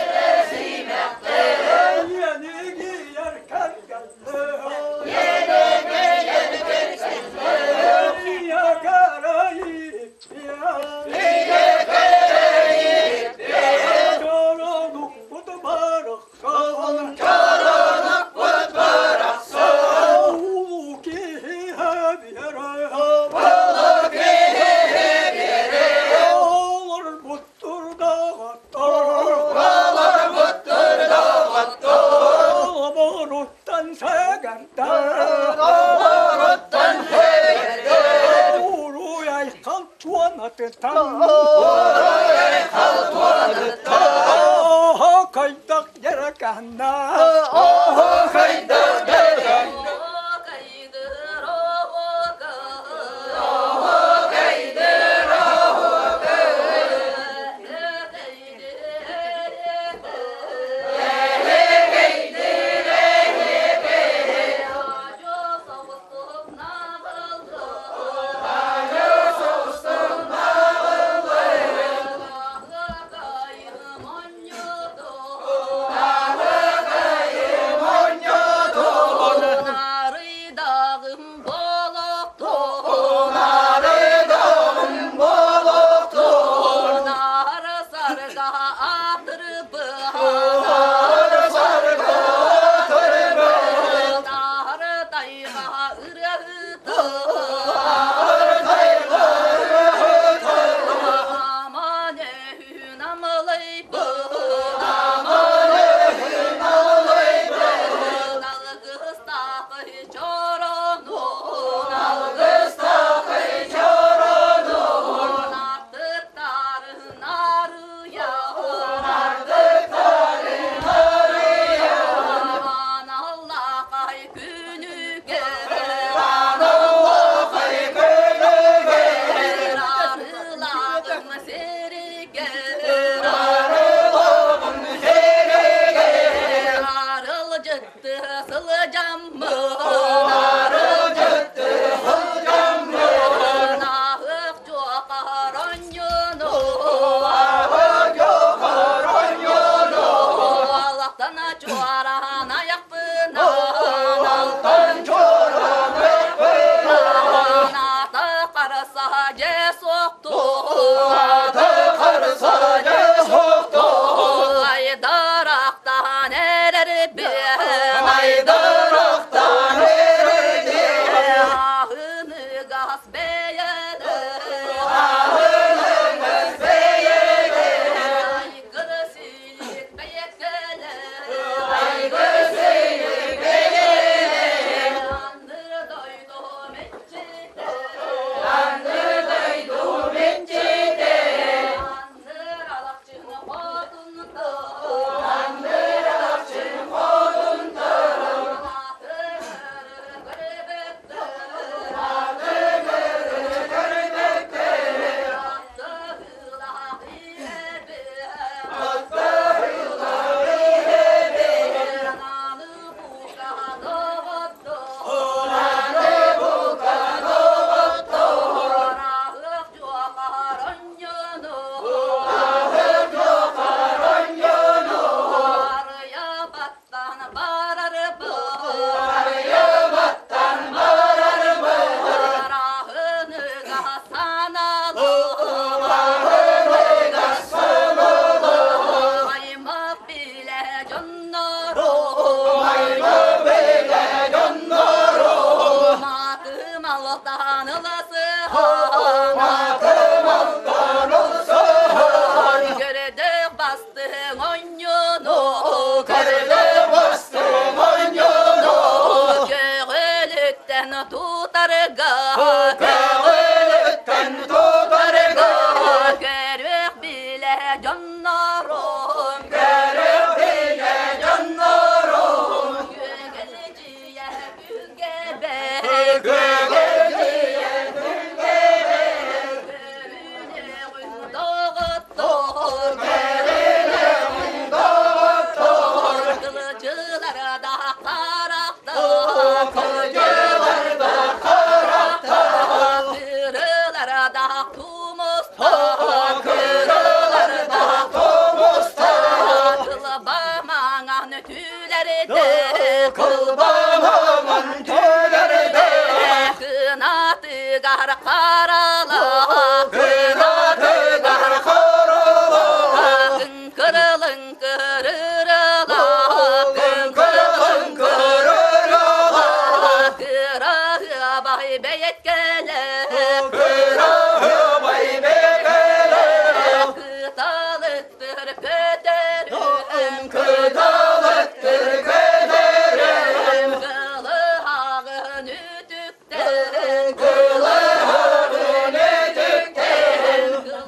Moño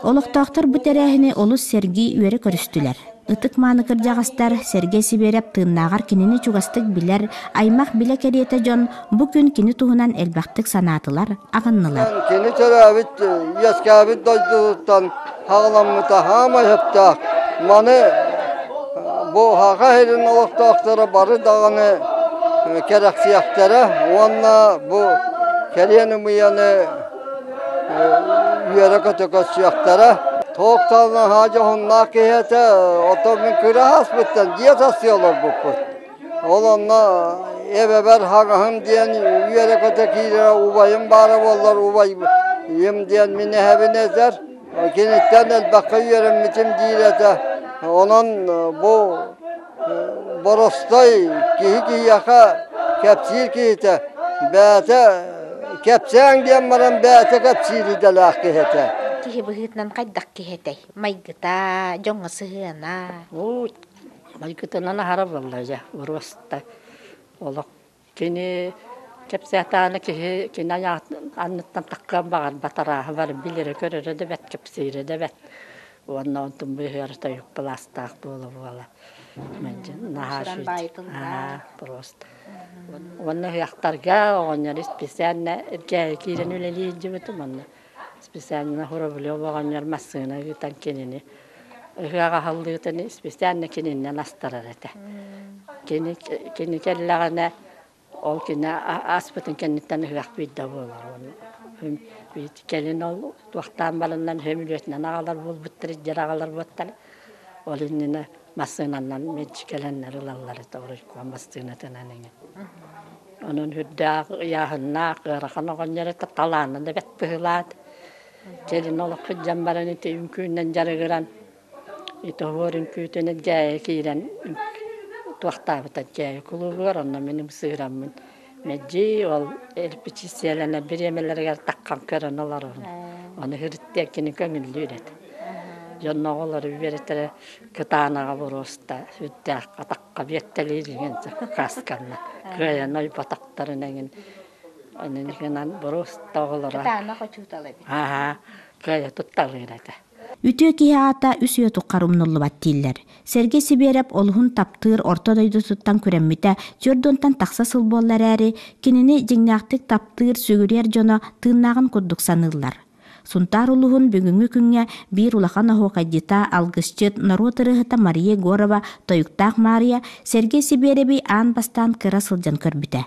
Олықтақтар бұтәрәхіне олыс Сергей үйері көрістілер. Итык маны кыржағастар Сергей Сибереп тыыннағар кинини чугастык билер, аймақ биле керете жон бу күн кини туһунан элбақтык санатылар ағыннылар. Кини төрәбит, яскабит дойдуттан хағыламмыта хама хептақ. Маны bu haqa herin олықтақтары бары дағаны керексияқтары, онна bu келені мұяны үйері көтөкөсияқтары. Тоқталынан хажы хонна кейеті отомын күрі хаспыттан диет асыялар бұппыт. Ол онна эбебер хағahım diyen үйері көтөкейлері убайым бары болар, убайым diyen мені әбін әзер. Кенеттен әлбаққа үйерім мітім дейреті. Onun bu borostay ki yaka kapsir kiyete bete kapsen diyen maran bete kapsiri de lakihete. Kihi bahitnan kaydak kihete maygita jonga sehana. O maygita nana harap vallahi borosta. Olak kini kapsatana kihi kinaya annetten takkan bagar batara var bilir körere de bet kapsiri de bet. Ondan tüm bir yerde yok plastik bola. Bence nahaşit. Prost. Ondan yaktarga onlar spesiyel erkeğin öyleliği cıvıtım onlar. Spesiyel horabiliyor onlar masına yutan kendini. Hıyaga halıyıtını spesiyel kendini nastarır ete. Kendi kelleğine ol kendi asbıtın kendinden hıyak bir davalar onlar. Gelin ol vaktan balından hemiliyetinden ağlar bul bittiri jarağalar battal. Olinine masınandan meçkelenler ılalları doğru kuan bastığına tenanene. Onun hüdda yahınna qıraqana qonjere talanında bet bıhlat. Gelin ol kıcambaran ite ümkünden jarıgıran. Ito vorin kütene jaye kiren vakta bitat jaye kuluğur onna benim sığramın. Mecci ol elpiçiselene bir yemelerger takkan köranalar onu hırttekini köngüllüret. Jonna olar biretere kıtanaga borosta hütte atakka biettelirigen kaskanna. Köye noy pataktarının annenin borosta olar. Kıtana koçutalı. Aha, köye tuttalırete. Ütüö kihaata üsüö tuqqarumnullu battiller. Serge Siberep olhun taptır orta doydu tuttan köremmite jordontan taqsa sılbollar äri kinini jiңnaaqtık taptır sögürер jona tыыннаагын kudduk sanıllar. Suntar uluhun бүгүнгү күнгө bir улахан ahokajita algısçıt narotırıhıta Maria Gorova toyuktaq Maria Serge Siberebi an bastan kıra sıljan körbite.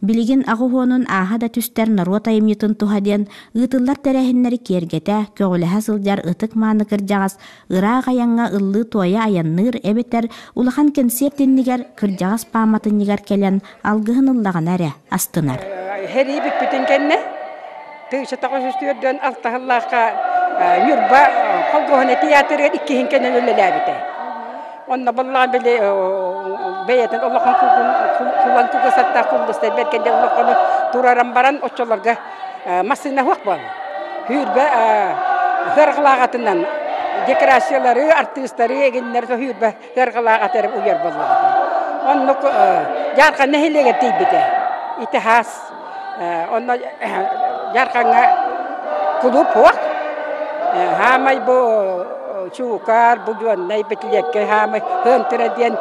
Bilgin ağuhonun aha da tüster narota emyetın tuhadyan ıtıllar terehinleri kergete köğüleha sıljar ıtık manı kırjağız ıra gayanga ıllı toya ayannır ebeter ulahan kenseptinniger kırjağız pamatınniger kelen algıhın ıllağın äre astınar. Heri bükbütün kenne tığışı tağışıstıyordun altahıllahka yurba kolgohune tiyatırı ikkihin kenen ölelabite. Onna vallahi bile beyeten Allah'ın kullan kugasatta kuldasta berkende Allah'ın turaran baran oçolarga masina hukbal. Hürbe hırgılağatından dekorasyonları, artistleri eginler hürbe hırgılağatları uyar vallahi. Onna yarqa nehilege tibite. İtihas onna yarqanga kulüp huk. Hamay bu çukar bugün ne bekleyek hamay hıntır diyen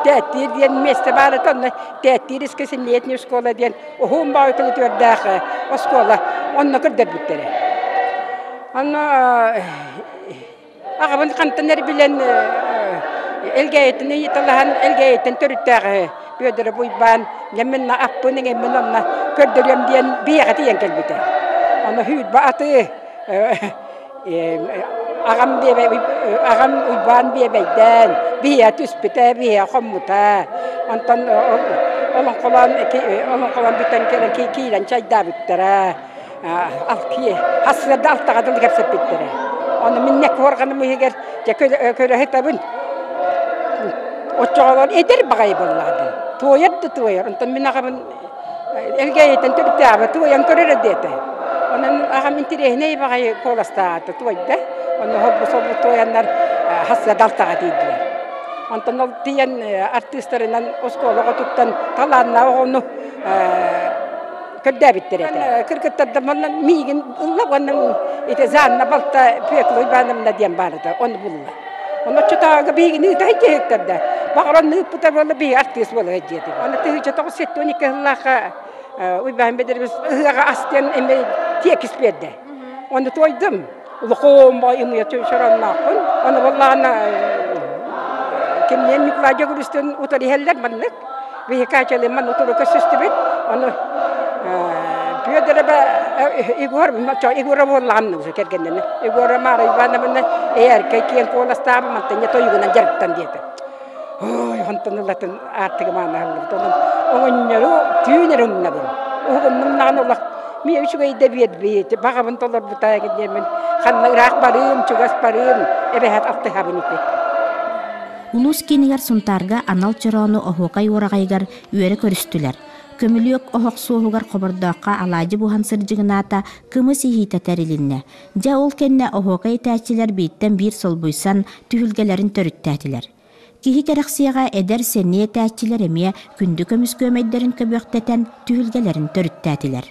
tetir diyen mestebaret onunla tetir iskesin niyetini skola diyen o hum bağıklı tördağ o skola onunla kırdır bittere. Onunla ağabın kantanları bilen elgayetini yitallahan elgayetin törüttağ bödere buyban yeminna appının emin onunla kırdırıyorum diyen bir yakati yenkel biter. Onunla hüd bağıtı Ağam uyban bebeyden, biye tüspüte, biye kommuta. Ondan olan kolan biten kere kiilen çayda bittere. Hasrada altta kadın kapsap bittere. Onu minnek varganı mühiger, köle hitabın. O çoğalar eder bagay bolladı. Tuğayar. Ondan minnakamın elgeyeten tübütte tuğayan körere dete. Onun ağam intirehine bagay kolastağıdı tuğaydı. Onu hobbu sobbu tuğayanlar hasrada altta kadıydılar. Ondan ol diyen artistlarından oskolağa tuttan talanna onu ködde bittirete. Kırkıtlarda mallan migin ulla onun ite zanna balta pekloy banamna diyen bardı. Onu bulla. Onu çatağa bigini de hektarda. Bağran ne putar valla bir artist valla hecedi. Onu tühüce tağı settoni kıllaqa uyban bedirimiz hığa asten eme tekis bedde. Onu toydum. Uluqom bayım yatıyor şaranlaqın. Onu vallana kimden Nikolay Gürüstün utari heller manlık. Ve kaçalı man uturu kasüstübet. Onu Piyadere Igor vollan nusuk kergenden. Igor mara ibana eğer kaykiyen kolastaba mantenya toyugunan jartan diyete. Oy hantanulatan artık mana hallı. Onunyaru tüynerum nabın. Oğlum nanulak mi üçüge edebiyat biyeti. Bakabın tolar butaya gidemin. Kanna irak barım, çugas barım. Ebehat altı habinite. Улус кинигер сунтарга анал чорону охуқай орағайгар үері көрістілер. Көміліок охоқ суығығар қобырдаққа алайжы бухан сыржығыната кымы сихита тәрілінне. Жа ол кенне охуқай тәчілер бейттен бір сол бұйсан түхілгелерін төріттәтілер. Кихи керақсияға әдер сенне тәчілер әме күнді көміс көмейдерін көбөқтетен түхілгелерін төріттәтілер.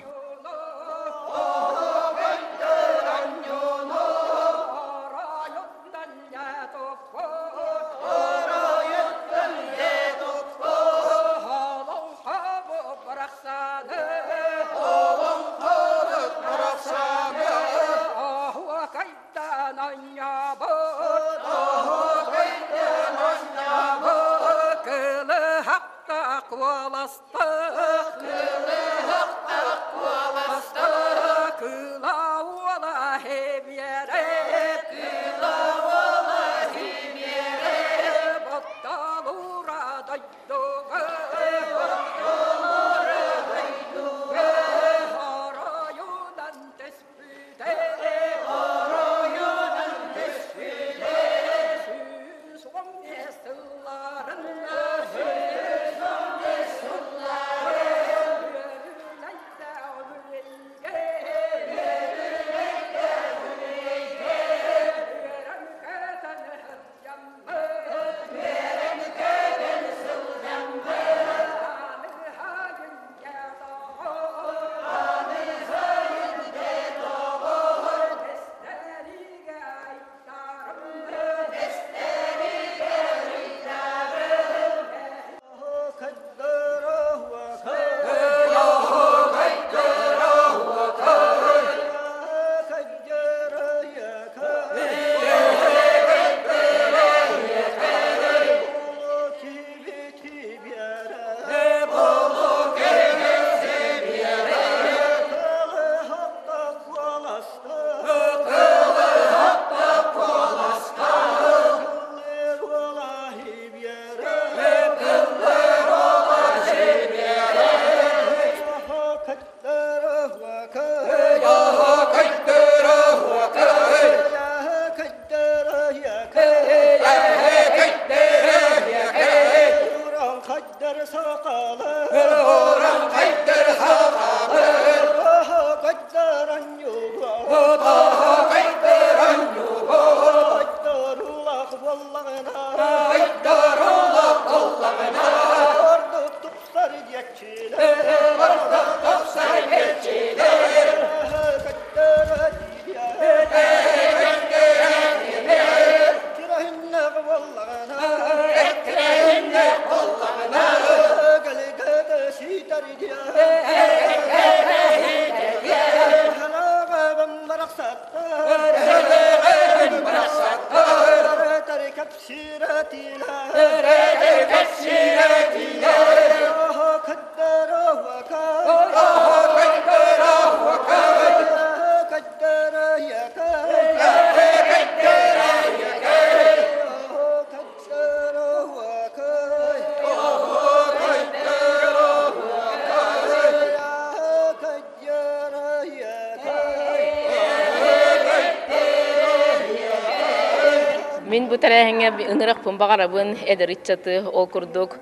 Min bu tarahenge ınıraq pumbağarabın ederitçatı ol kurduk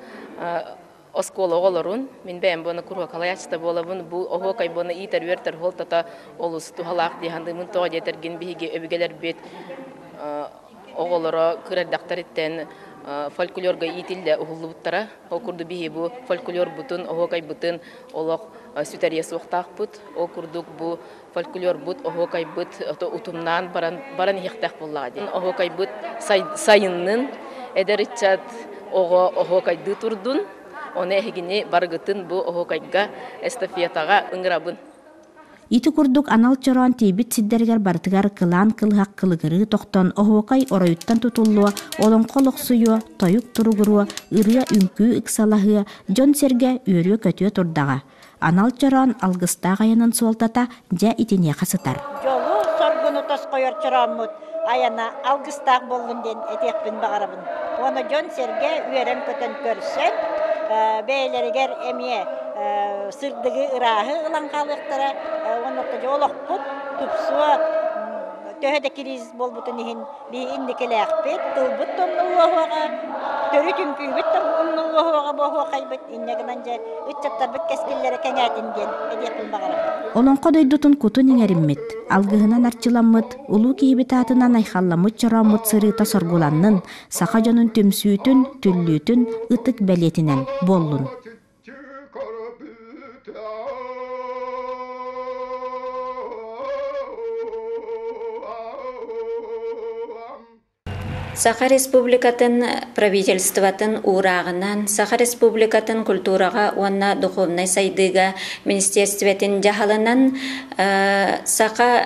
oskolo olorun. Min ben bunu kurwa kalayaçta bolabın bu oho kay bunu iter verter holtata olus tuhalaq dihandımın toğa yetergin bihige öbügeler bet oğullara kırar daktar etten folklorga itilde uhullubuttara o kurdu bihi bu folklor butun oho kay butun olaq süteriye soğtaq but o kurduk bu folklor but oho kay but utumnan baran hiqtaq bulladı oho kay but sayının ederitçat oho kay turdun onu ehgini bargıtın bu oho kayga estafiyataga ıngrabın. Ити курдук анал чорон тийбит сиддергер бартыгар кылаан кылхак кылыгырыы тохтон оһуокай ороюттан тутуллуа олоңколоксуйуа тойук туругуруа ырыа үңкүү ыксалаһыа дьон серге үөрүө көтүө турдага. Анал чорон алгыстаах аянын суолтата дьэ итине хасытар. Жолу соргуну тоскойор чороммут аяна алгыстаах боллун ден этекпин багарабын. Оны дьон серге үөрен көтөн көрсен бейлеригер эмие сырдыгы ырахы ылаңкалыктара оннокта жолокпут тупсуа төһөдө кириз болбутун ихин би индикелеакпит тылбыт томнуллуога төрү түнкүйбүт томнуллуога бохуакайбыт иннегинанже ыччаттарбыт кескиллери кеңейтинген эдиэппин багара Олоңко дойдутун куту неңериммит алгыһынан арчыламмыт улуу киһибит аатынан айхалламыт чороммут сырыыта соргуланнын саха дьонун түмсүүтүн түллүүтүн ытык белетинен боллун. Саха Республикатын правительствотын урағынан Саха Республикатын культурага уанна духовный сайдыга министерствотын жахалынан Саха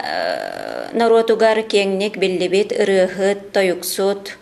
народугар кеңнек биллибит ырыхыт, тойуксут,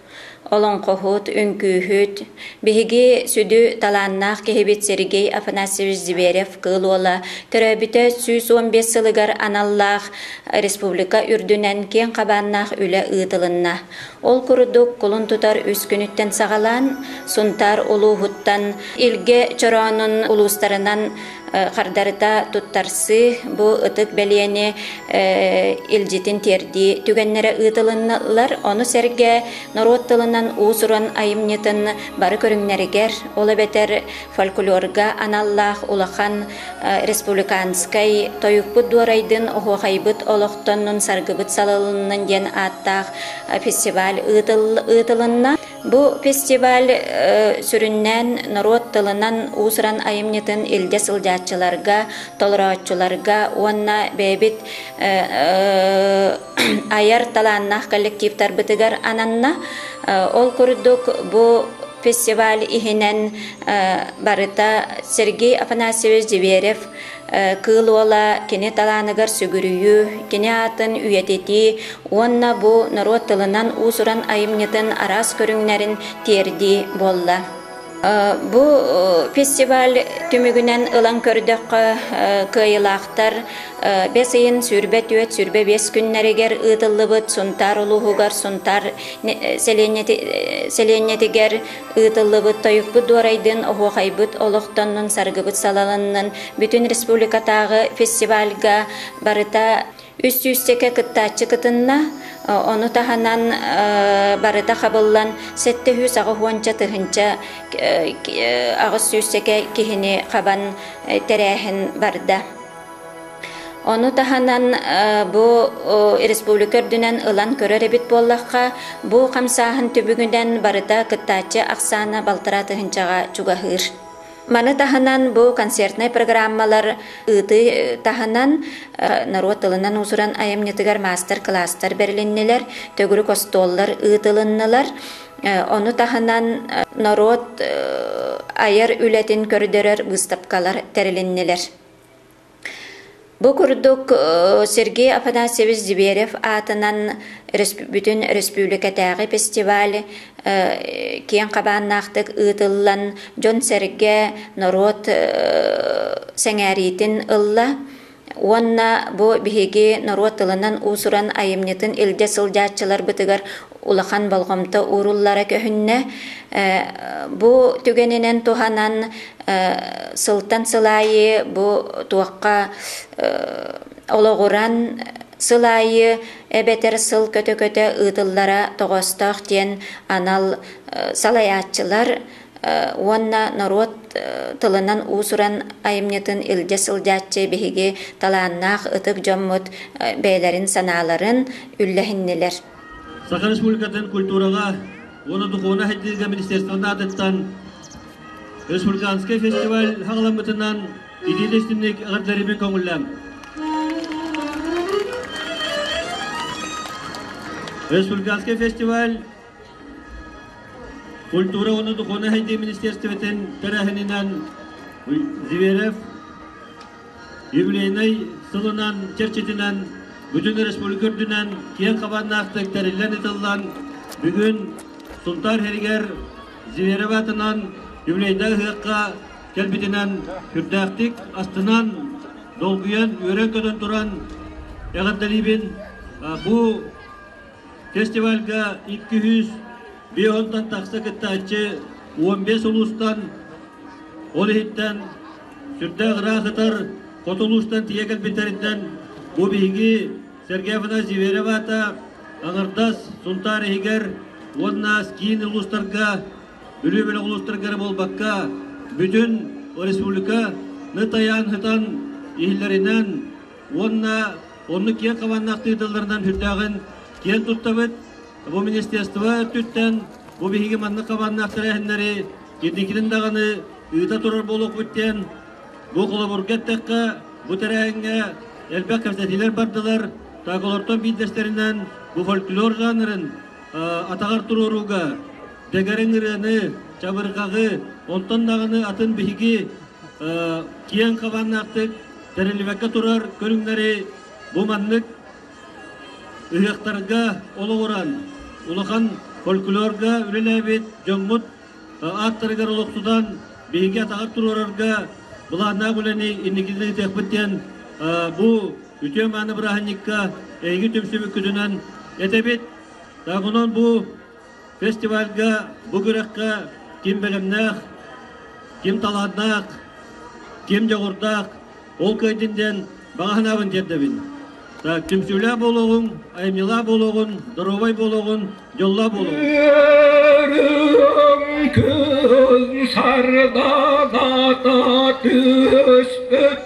олоңкохут, үңкүүхүт, биһиги сүдү талааннаах киһибит Сергей Афанасьевич Зверев кыылуола төрөбүтө 115 сылыгар аналлаах республика үрдүнен кең кабааннаах үле ыытылынна. Ол курдук кулун тутар үс күнүттен сагалаан, сунтар улууһуттан илге чороонун улуустарынан Хардарыта туттарсы бу ытык белиени илжитин терди түгеннере ыытылынналар ону серге народ тылынан уусуран айымнетін бары көрүңнеригер ола бетер фольклорга аналлах улахан республиканскай тоюкпут дуарайдын охуахайбыт олохтоннун саргыбыт салылынын ден аттах фестиваль ыытылынна. Бу фестиваль сүрүннен народ тылынан уусуран айымнетін илде сылжатчыларга, толоратчыларга, онна бебит аяр таланнах коллективтар бытыгар ананна. Ол курдук бу фестиваль ихинен барыта Сергей Афанасьевич Зверев кылуола кене таланыгар сүгүрүйү, кене атын үйетети, онна бу народ тылынан уусуран айымнетін арас көрүңнерин терди болла. Бу фестиваль түмүгүнен ылан көрдөк кыйылактар 5 айын сүрбе түөт сүрбе 5 күннеригер ыытыллыбыт сунтар улуугар сунтар селенетигер ыытыллыбыт тоюкбут дуарайдын охуахайбыт олохтоннун саргыбыт салалынын бүтүн республикатагы фестивальга барыта 300 кыттачы кытынна onu tahanan barıta xabıllan 700 ağıhuanca tıhınca ağız süseke kihini xaban terehin barda. Onu tahanan bu Respublika ördünen ılan körerebit bollaqqa bu qamsahın tübügünden barıta kıttaçı aqsana baltıra tıhıncağa çugahır. Mana tahanan bu konsertnay programmalar ıtı tahanan narod tılından usuran ayamnetigar master klasslar berlinneler, tögürü kostollar ıtılınnalar. Onu tahanan narod ayar ületin kördörör выставкалар terilinneler. Bu kurduk Sergey Afanasyevich Zverev atынан bütün Respublikatagı festival кең қабаннақтық ұтылан Джон Серге народ сәңәритін ұлла. Онна бұ бігі народ тылынан ұсыран айымнетін елде сылжатчылар бұтығар улахан балғымты уруллара көхінне. Бұ түгенінен туғанан сылтан сылайы бұ туаққа олығыран сылайы эбетер сыл көтө-көтө ытыллара тоғостақ тен анал салаятчылар уонна народ тылынан усуран айымнетін илде сылдятчы беһиги талааннаах ытык жоммут бәйләрин санааларын үлләһиннелер. Саха Республикатын культурага, оны духовна хеттилге министерствона адыттан республиканский фестиваль хағаламытынан идеалистинник ағырдарымен көңілләм. Республиканский фестиваль культура оны духовна хетти министерствотен тарахининан Зиверев юбилейный сылынан черчетинан бүтін республикөрдінен кең қабаннақтық тәрелен етілген бүгін Султар Хергер Зиверев атынан юбилейді ғыққа келбетінен хүрдәқтік астынан долгуян өрен көден тұран яғаттарибін бұл фестивальға 200 бейонтан тақсы кіттачы 15 ұлыстан олихиттен сүрдәғ рақытар қотылыстан тиекел бетерінден бұл бігі Сергеевна Зиверевата аңырдас Султар Хергер онна скиін ұлыстарға үлі-білі ұлыстарға болбаққа бүтін республика нытаян хытан ихілерінен онны кен қаваннақты идыларынан хүрдәғын кен тұттабыт бұл министерство түттен бұл бігі манны қаваннақты рәхінлері едінкінің дағаны ұйта тұрар болуқ бүттен бұл қолабұргеттіққа бұл тәрәңге әлбәк кәпсәтилер бардылар тағылортон бейдестерінен бұл фольклор жанрын атағар тұруруға дәгәрін үрені чабырғағы онтан дағыны атын бігі киен қаваннақтық тәрелівәкке тұрар көріңдері бұл маннық ұйықтарға олы оран ұлыған фольклорға үлеләбет жоңмұт аттарығар ұлықтыдан бігі атағар тұрарға бұлағына бұләне иннекілігі тәқпіттен бұл үтем аны біраханникка әйгі түмсімі күдінен әтәбет тағынан бұл фестивальға бұл күрәққа кем бәлемнақ, кем таладнақ, кем жағырдақ, ол көйдінден бағанабын жердебін. Түмсілі болуғын, аймила болуғын, дұровай болуғын, жолла болуғын. Өрім күн сардағата түспіт,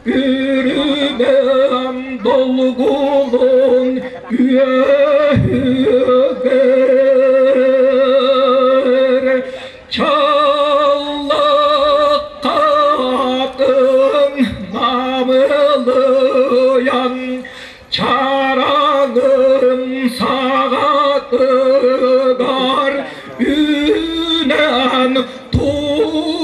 үрімем долғылын үйігір. Çallıqatın namılıyan çaranın sağatıgar ünen turara.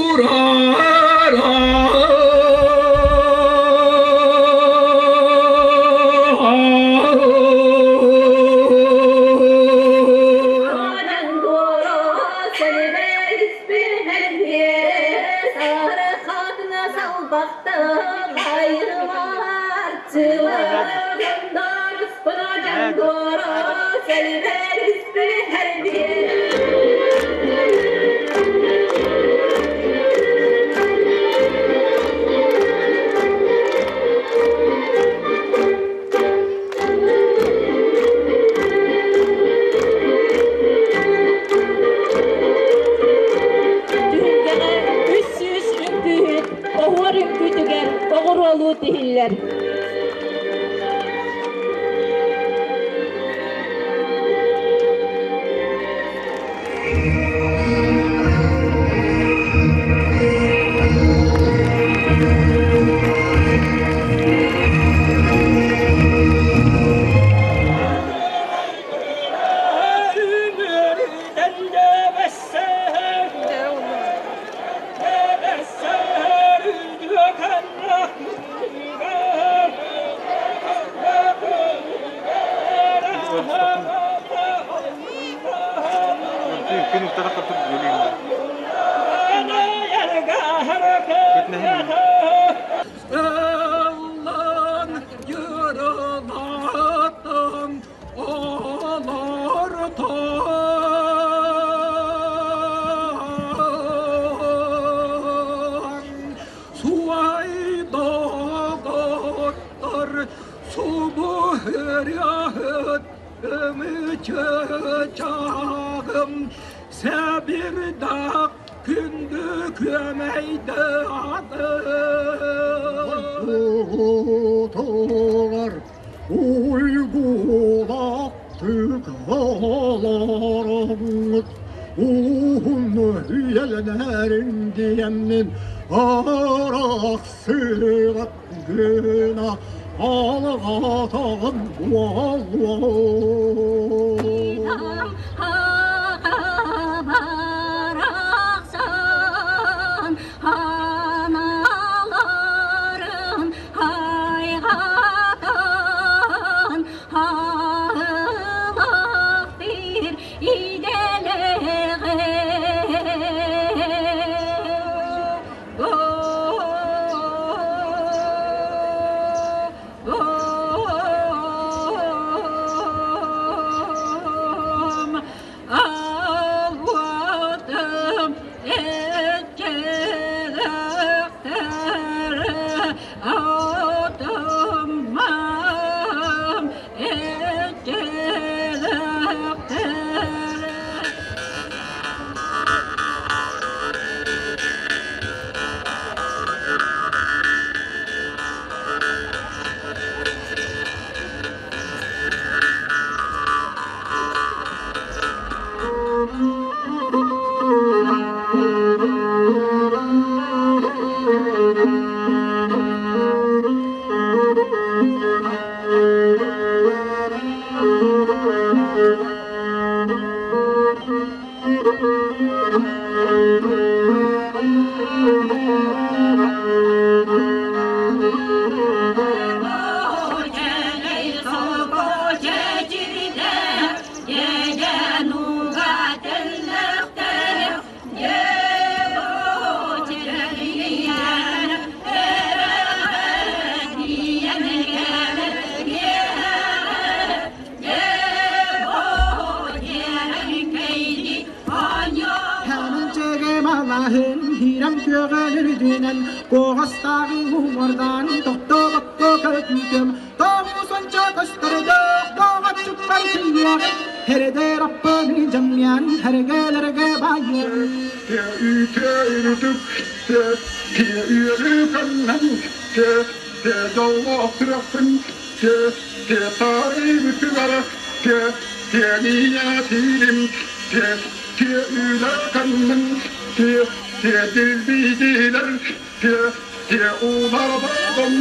Subuh ümüçü çağım sebirdak kündü kömeyde adım Uygular uygulaktık ağlarımız Uğunlu hüyelerin diyemin arak sırat günah ağlatağın duallah baraksan analarım hayatan hağılak bir ideleğe hiram köğelerdinen Koğastağın umardan Dokto bakto kötüydüm Doğu sonca gösterdi Doğu çıkar sinyağın Herede Rabbani camyan Hergelerge bayır Üteyrüdük Üyürükanlan Doğu trafın Tarihi küvara Niyetilim Ülekanlan dilbidiler ular bağım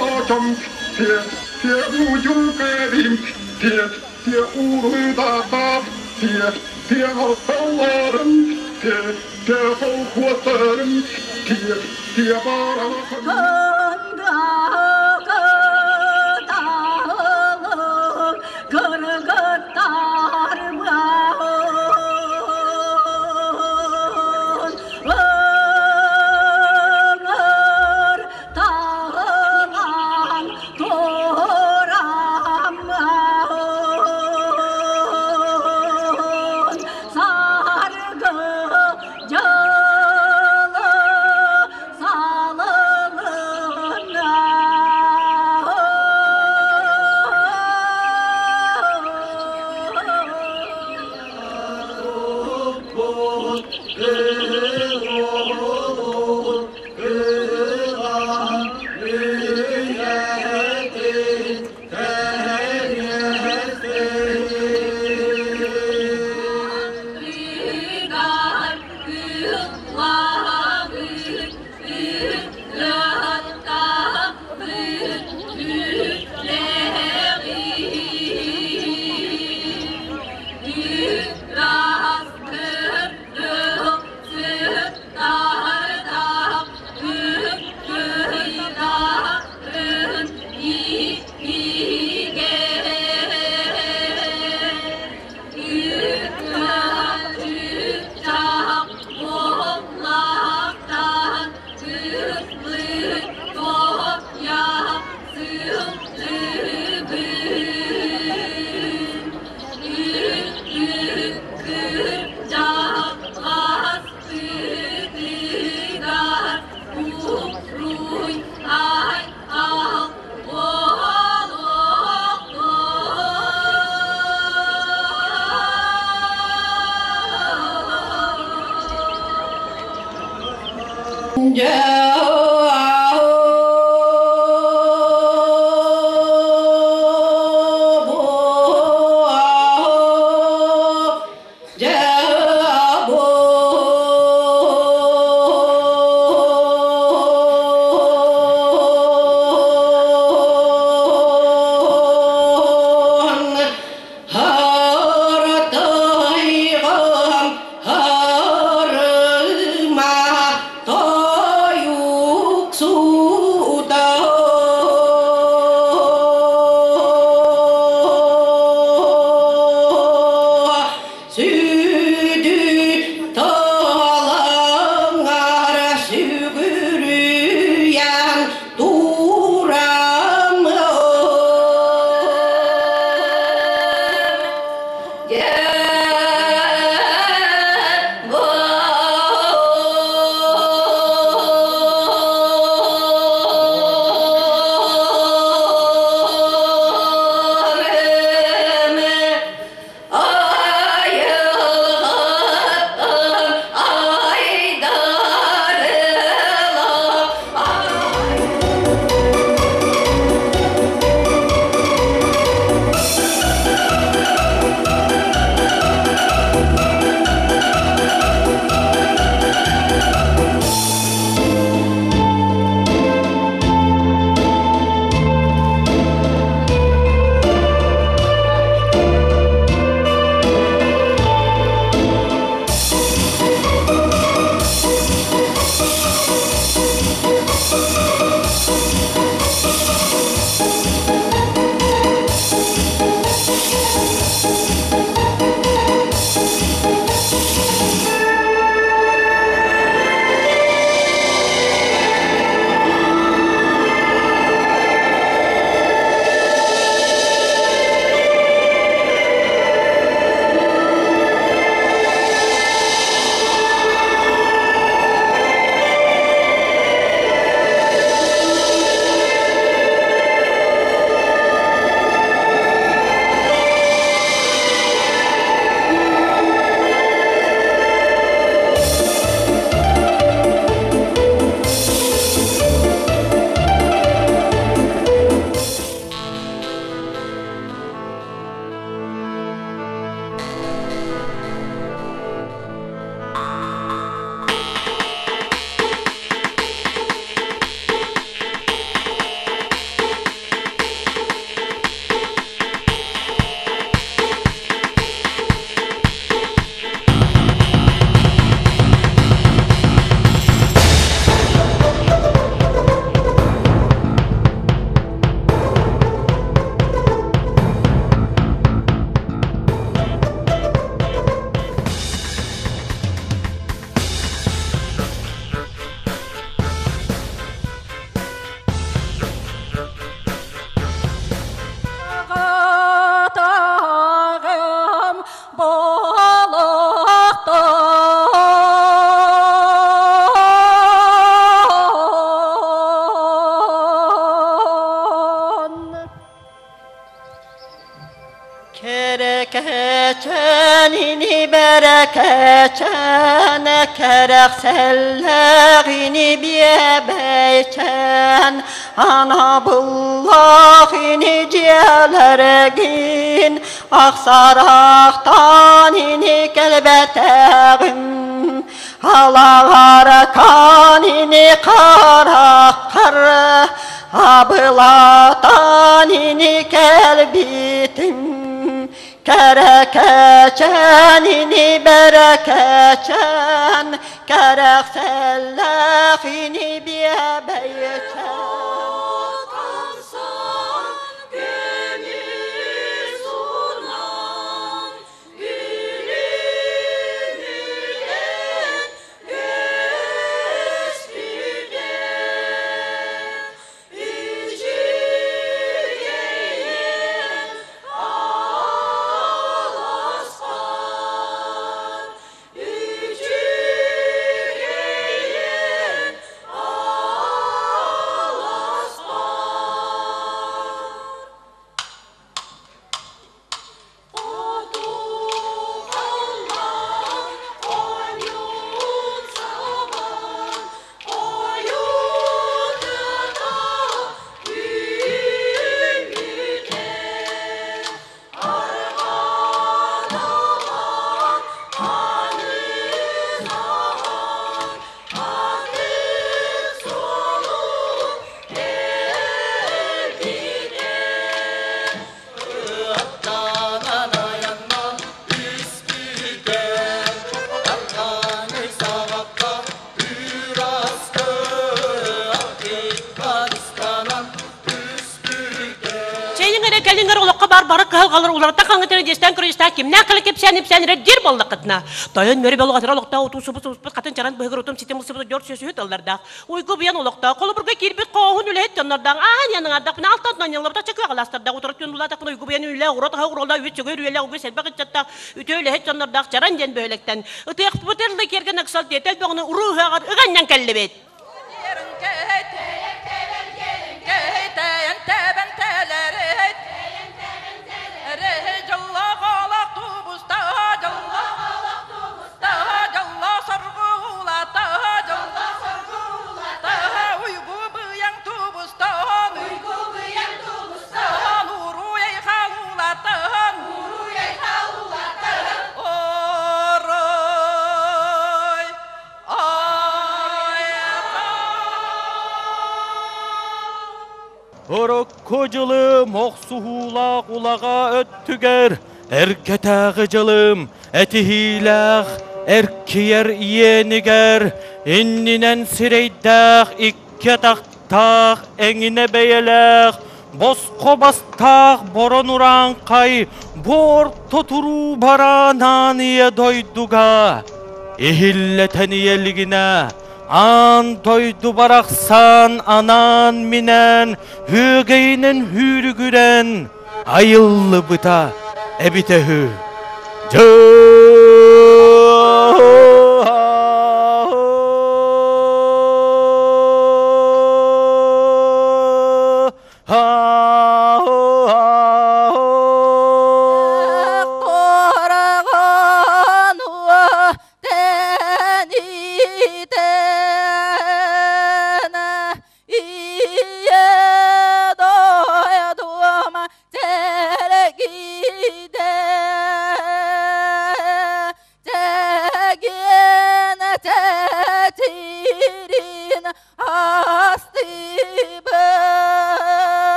ağacım ucu kerim uğru dağda ağlarım korkutlarım barakım Kırgıtlar sargı calı salılır Kerekeçenini berekeçene kerek selleğini biyebeyçen ana bullahini ciğerlergin aksaraktan ini kelbeteğim halağara kanini karakar abılatan ini kelbitim kerekeçenini berekeçen kerek selleğini biyebeyçen Олохтар бары калгалар уларта каңгытыр дестен кырыстан кимне кылы кепсән реддер болдыкытна. Тайын мөре болгатыр олохта утусубус катын чаран быгыр утум системасы жор сөсү алларда. Уйгу буян олохта колу бурга кирбит коогун үлет жаннардан яныңа дакна алтан ялларда чакы аластарда утырып түндүла такны уйгу буян үле урот хагыролда үчөгөр үле угу селбак чатта үтөле хет жаннарда чаран ден бөлектен. Ытык бутерлы керген аксал детел богны урууга ыганнан келлебет. Орокко жылым оқсуғулақ улаға өттігер, әркетағы жылым әтihilaq әркиер иенігер, иннинен сирейдақ икке тақтақ әңіне бейелақ, босқо бастақ борон уран қай, бор тотуру баранан ие дойдуға, ихиллетен иелігіне, Ан тойду барақсан анан минен, hügeyinin hürgüren, ayıllı bıta ebitehü.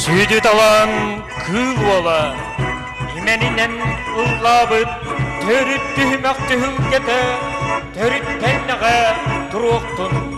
Südü dalan kıl ola İmeninen ıllabıt Törüttühümek tühüngete Törüttennege duruktun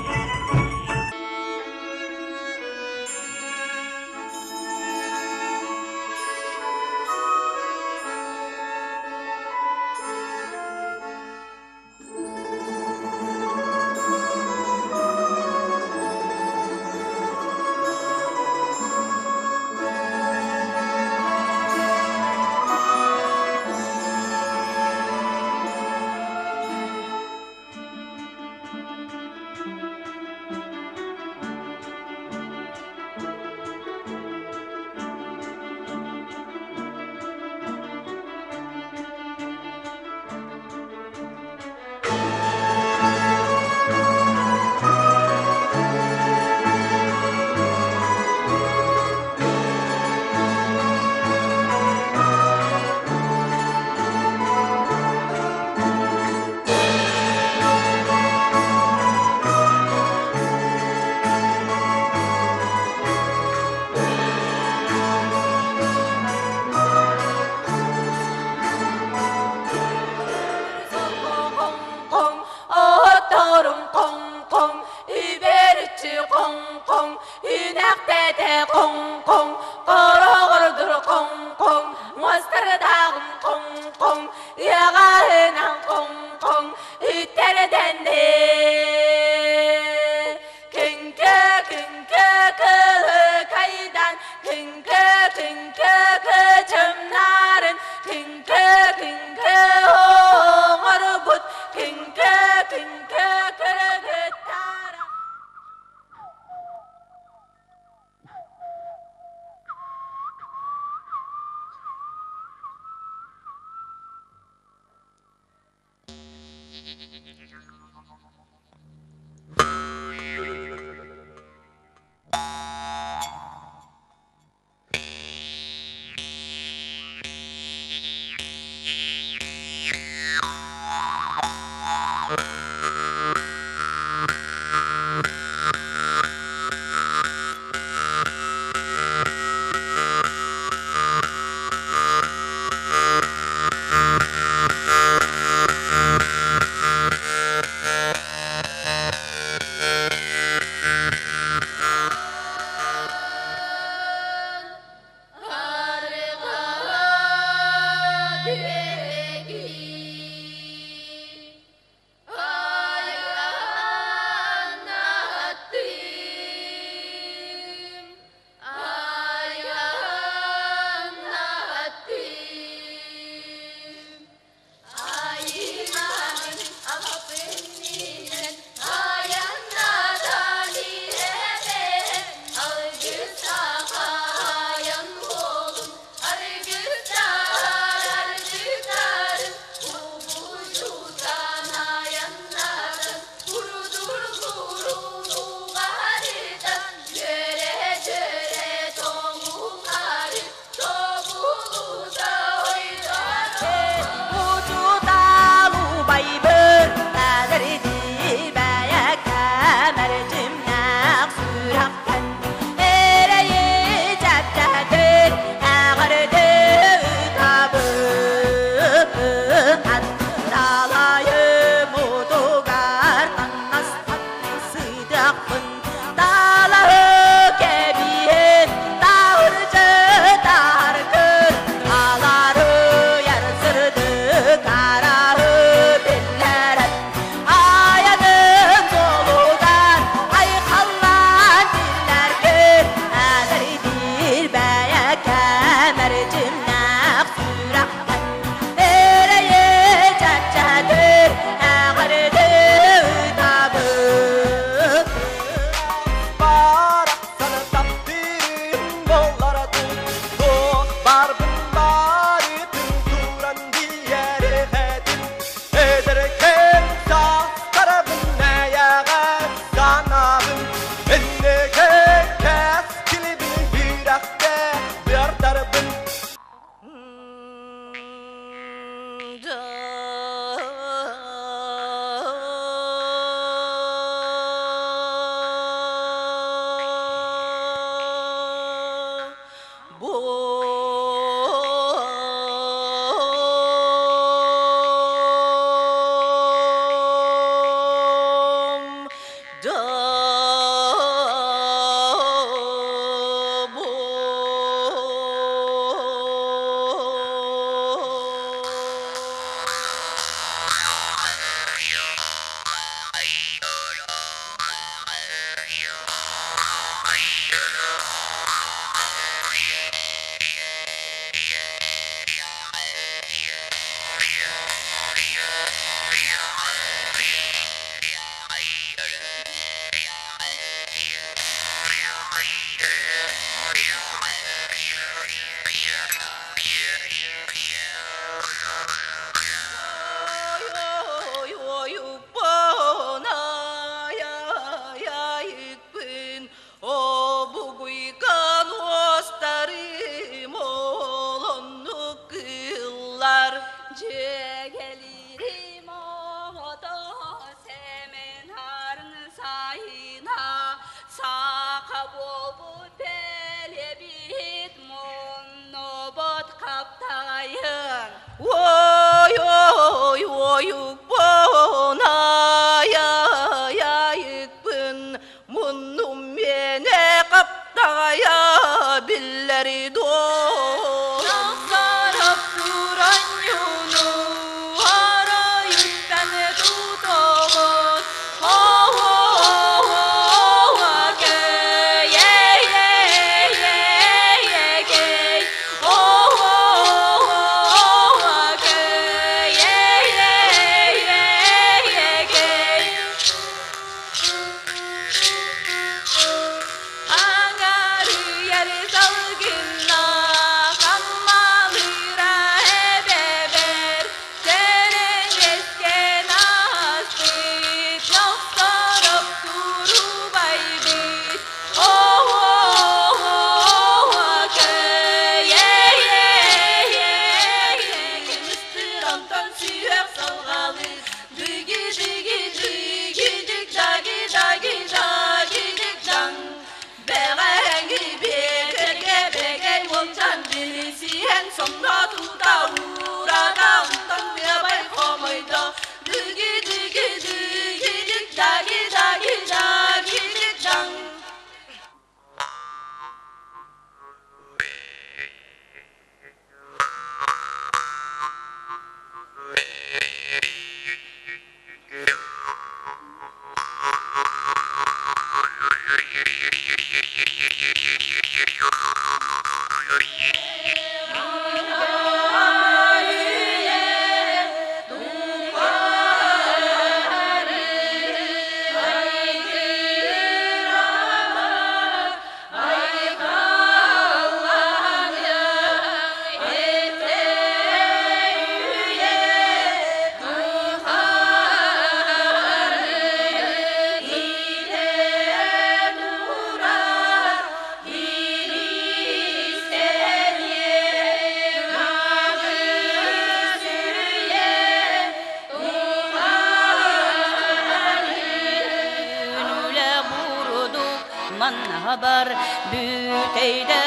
haber büteyde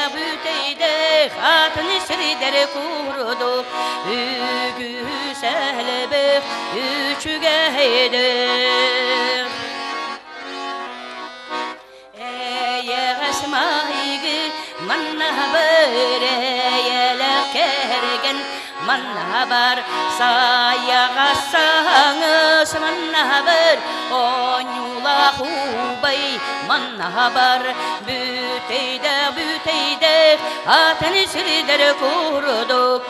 hatını sridere kurdu güzel üçüge heydir esmaigi manna böyle yelkergen manna haber sayaga sağınız manna haber onyula hubay manna haber büteyde atını sildere kurduk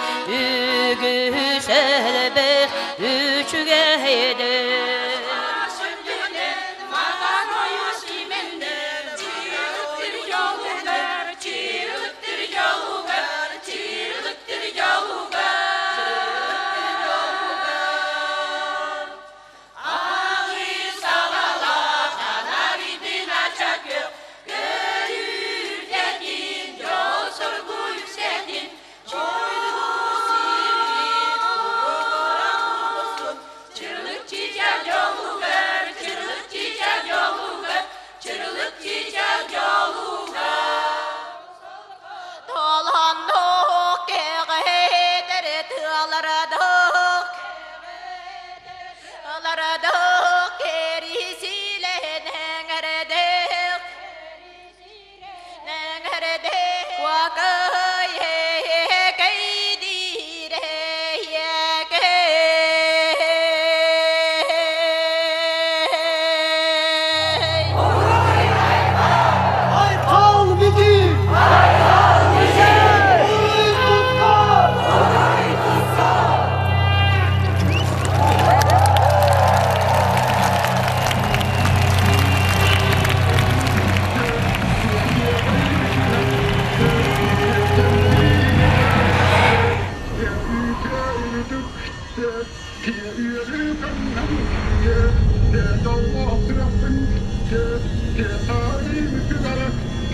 güzel be üçüge heydir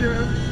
Tía,